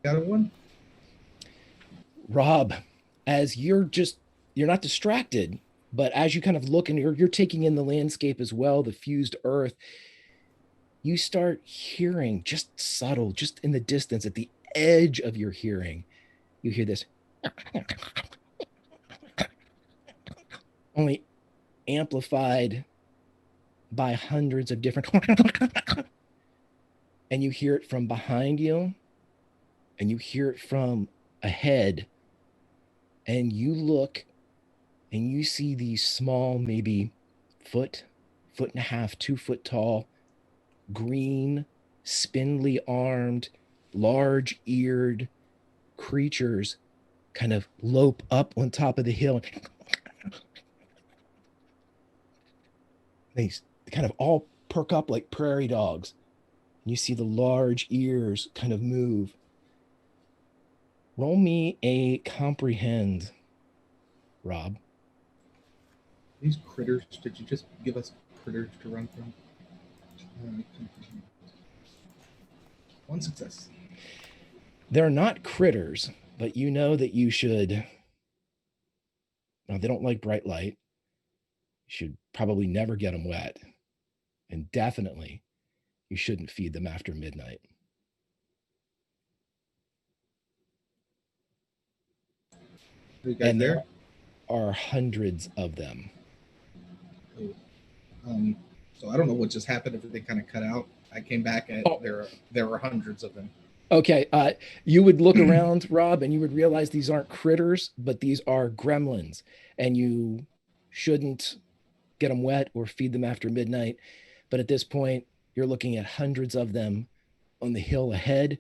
Got a 1? Rob, as you're not distracted, but as you kind of look and you're taking in the landscape as well, the fused earth, you start hearing just subtle, just in the distance, at the edge of your hearing, you hear this only amplified by hundreds of different and you hear it from behind you, and you hear it from ahead, and you look and you see these small, maybe foot and a half, 2 foot tall, green, spindly armed, large eared creatures kind of lope up on top of the hill. They kind of all perk up like prairie dogs. You see the large ears kind of move. Roll me a comprehend, Rob. These critters, did you just give us critters to run from? 1 success. They're not critters, but you know that you should. No, they don't like bright light. You should probably never get them wet. And definitely, you shouldn't feed them after midnight. You guys And there? there are hundreds of them. So I don't know what just happened. If they kind of cut out, I came back and there were hundreds of them. Okay, you would look around, Rob, and you would realize these aren't critters, but these are gremlins, and you shouldn't get them wet or feed them after midnight. But at this point, you're looking at hundreds of them on the hill ahead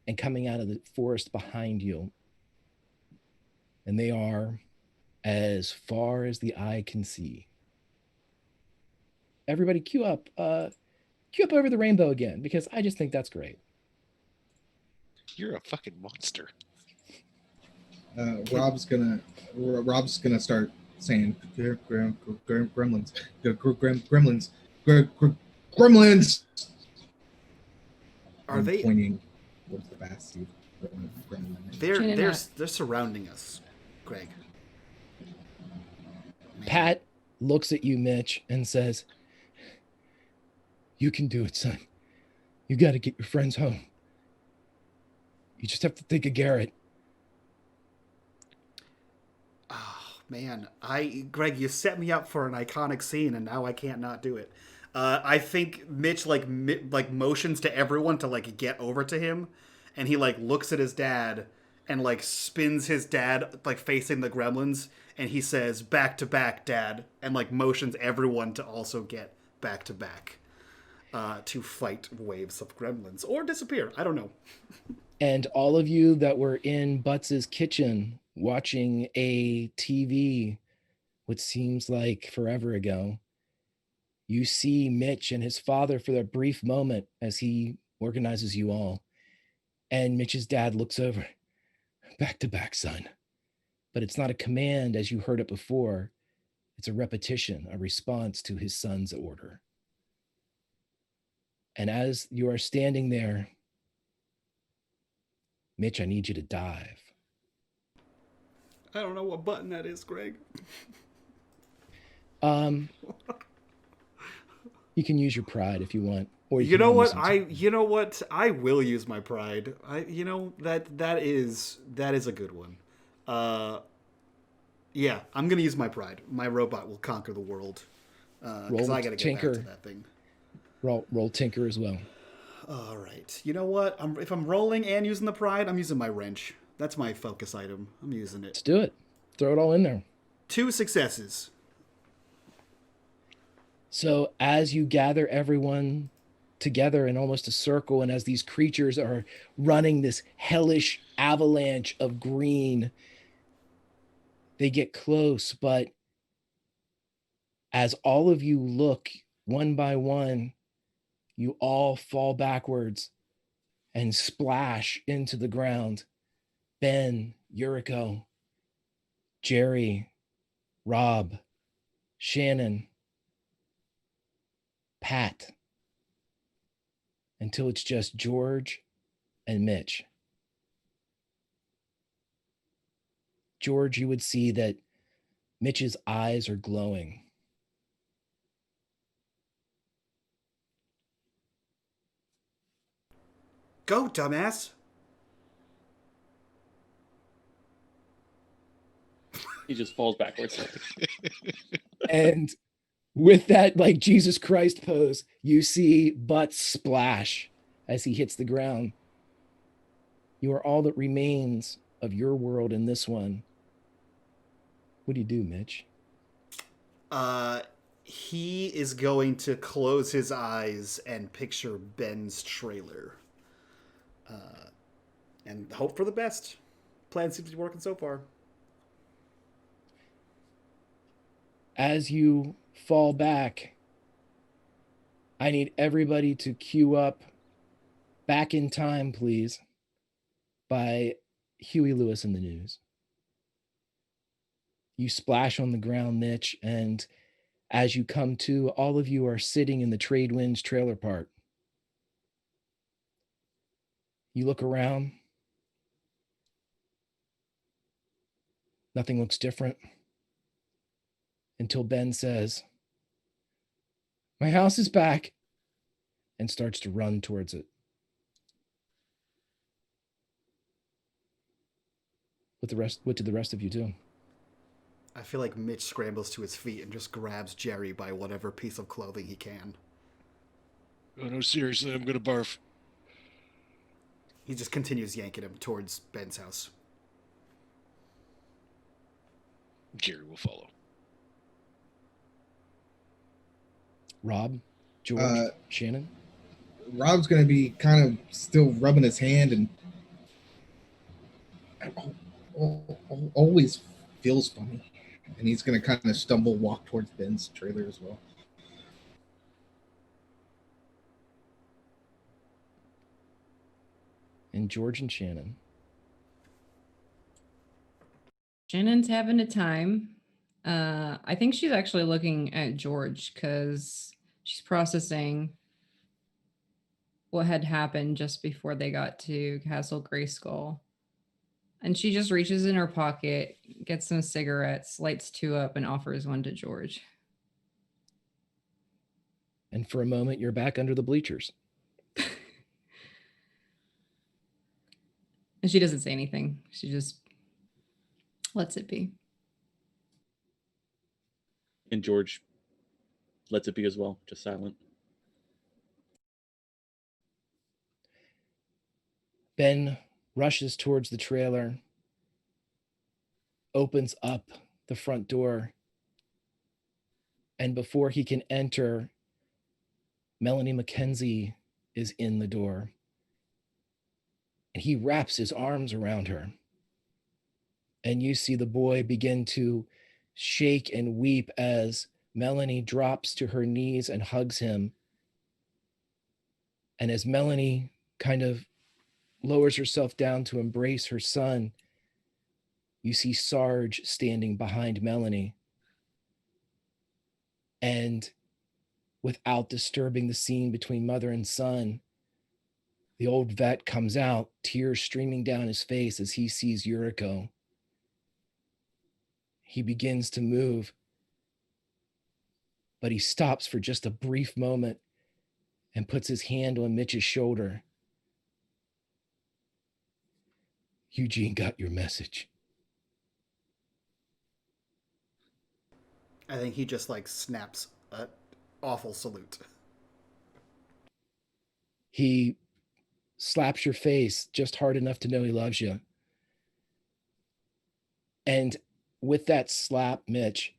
and coming out of the forest behind you. And they are as far as the eye can see. Everybody queue up over the rainbow again, because I just think that's great. You're a fucking monster. Rob's gonna start saying gremlins, gremlins. Are I'm they? pointing towards the basket? They're surrounding us, Greg. Man. Pat looks at you, Mitch, and says, "You can do it, son. You got to get your friends home. You just have to think of Garrett." Oh man, Greg, you set me up for an iconic scene, and now I can't not do it. I think Mitch like motions to everyone to like get over to him, and he like looks at his dad and like spins his dad like facing the gremlins, and he says, "Back to back, Dad," and like motions everyone to also get back to back to fight waves of gremlins or disappear. I don't know. And all of you that were in Butts's kitchen watching a TV, what seems like forever ago, you see Mitch and his father for a brief moment as he organizes you all. And Mitch's dad looks over. "Back to back, son." But it's not a command as you heard it before. It's a repetition, a response to his son's order. And as you are standing there, Mitch, I need you to dive. I don't know what button that is, Greg. You can use your pride if you want. Or You know what? I will use my pride. That is a good one. Yeah, I'm gonna use my pride. My robot will conquer the world. Because I gotta get back to that thing. Roll tinker as well. All right. You know what? If I'm rolling and using the pride, I'm using my wrench. That's my focus item. I'm using it. Let's do it. Throw it all in there. 2 successes. So as you gather everyone together in almost a circle, and as these creatures are running this hellish avalanche of green, they get close, but as all of you look one by one, you all fall backwards and splash into the ground. Ben, Yuriko, Jerry, Rob, Shannon, Pat, until it's just George and Mitch. George, you would see that Mitch's eyes are glowing. Go, dumbass. He just falls backwards. And with that, like Jesus Christ pose, you see Butts splash as he hits the ground. You are all that remains of your world in this one. What do you do, Mitch? He is going to close his eyes and picture Ben's trailer. And hope for the best. Plan seems to be working so far. As you fall back, I need everybody to queue up Back in Time, please, by Huey Lewis and the News. You splash on the ground, Mitch, and as you come to, all of you are sitting in the Trade Winds trailer park. You look around. Nothing looks different until Ben says, "My house is back," and starts to run towards it. What did the rest of you do? I feel like Mitch scrambles to his feet and just grabs Jerry by whatever piece of clothing he can. Oh no, seriously, I'm gonna barf. He just continues yanking him towards Ben's house. Jerry will follow. Rob, George, Shannon. Rob's gonna be kind of still rubbing his hand and always feels funny, and he's gonna kind of stumble, walk towards Ben's trailer as well. And George and Shannon. Shannon's having a time. I think she's actually looking at George because she's processing what had happened just before they got to Castle Grayskull. And she just reaches in her pocket, gets some cigarettes, lights two up, and offers one to George. And for a moment, you're back under the bleachers. And she doesn't say anything. She just lets it be. And George lets it be as well, just silent. Ben rushes towards the trailer, opens up the front door, and before he can enter, Melanie McKenzie is in the door. And he wraps his arms around her. And you see the boy begin to shake and weep as Melanie drops to her knees and hugs him. And as Melanie kind of lowers herself down to embrace her son, you see Sarge standing behind Melanie. And without disturbing the scene between mother and son, the old vet comes out, tears streaming down his face as he sees Yuriko. He begins to move, but he stops for just a brief moment and puts his hand on Mitch's shoulder. Eugene got your message. I think he just like snaps an awful salute. He slaps your face just hard enough to know he loves you. And with that slap, Mitch,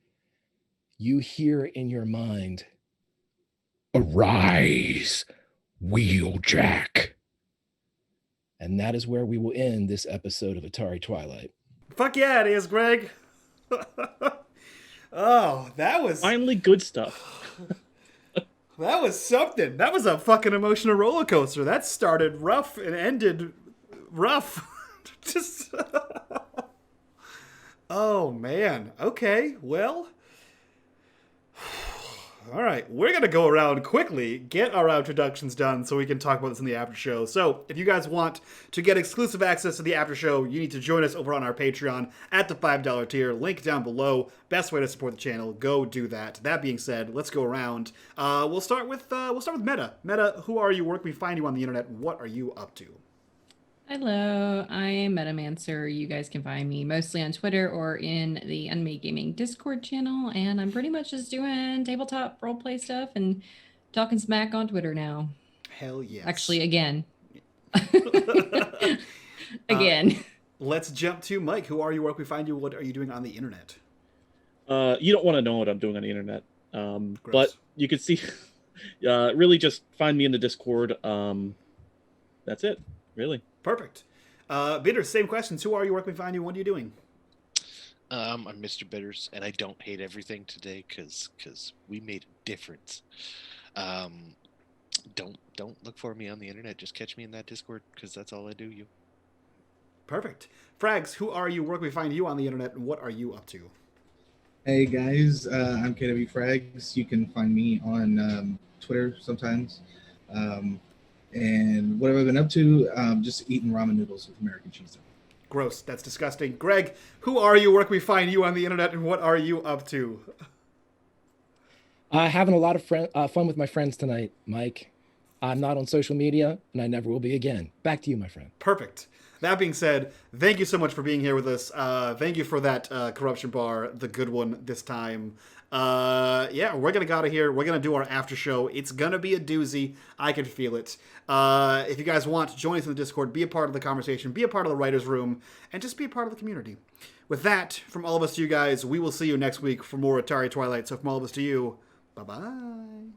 you hear in your mind, "Arise, Wheeljack." And that is where we will end this episode of Atari Twilight. Fuck yeah, it is, Greg. Oh, that was Finally, good stuff. that was something. That was a fucking emotional roller coaster. That started rough and ended rough. Just oh man. Okay. Well. All right, we're going to go around quickly, get our introductions done so we can talk about this in the after show. So if you guys want to get exclusive access to the after show, you need to join us over on our Patreon at the $5 tier. Link down below. Best way to support the channel. Go do that. That being said, let's go around. We'll start with Meta. Meta, who are you? Where can we find you on the internet? What are you up to? Hello, I am Metamancer. You guys can find me mostly on Twitter or in the unMadeGaming Discord channel, and I'm pretty much just doing tabletop roleplay stuff and talking smack on Twitter now. Hell yes. Actually, again. Again. Let's jump to Mike. Who are you? Where can we find you? What are you doing on the internet? You don't want to know what I'm doing on the internet, but you can see. Really, just find me in the Discord. That's it. Really. Perfect. Bitters, same questions. Who are you? Where can we find you? What are you doing? I'm Mr. Bitters, and I don't hate everything today because we made a difference. Don't look for me on the internet. Just catch me in that Discord because that's all I do. You. Perfect. Frags, who are you? Where can we find you on the internet? And what are you up to? Hey guys, I'm KW Frags. You can find me on Twitter sometimes. And what have I been up to? Just eating ramen noodles with American cheese. Gross. That's disgusting. Greg, who are you? Where can we find you on the internet? And what are you up to? Having a lot of fun with my friends tonight, Mike. I'm not on social media, and I never will be again. Back to you, my friend. Perfect. That being said, thank you so much for being here with us. Thank you for that corruption bar, the good one this time. Yeah, we're gonna get out of here. We're gonna do our after show. It's gonna be a doozy. I can feel it. If you guys want, join us in the Discord, be a part of the conversation, be a part of the writer's room, and just be a part of the community. With that, from all of us to you guys, we will see you next week for more Atari Twilight. So from all of us to you, bye-bye.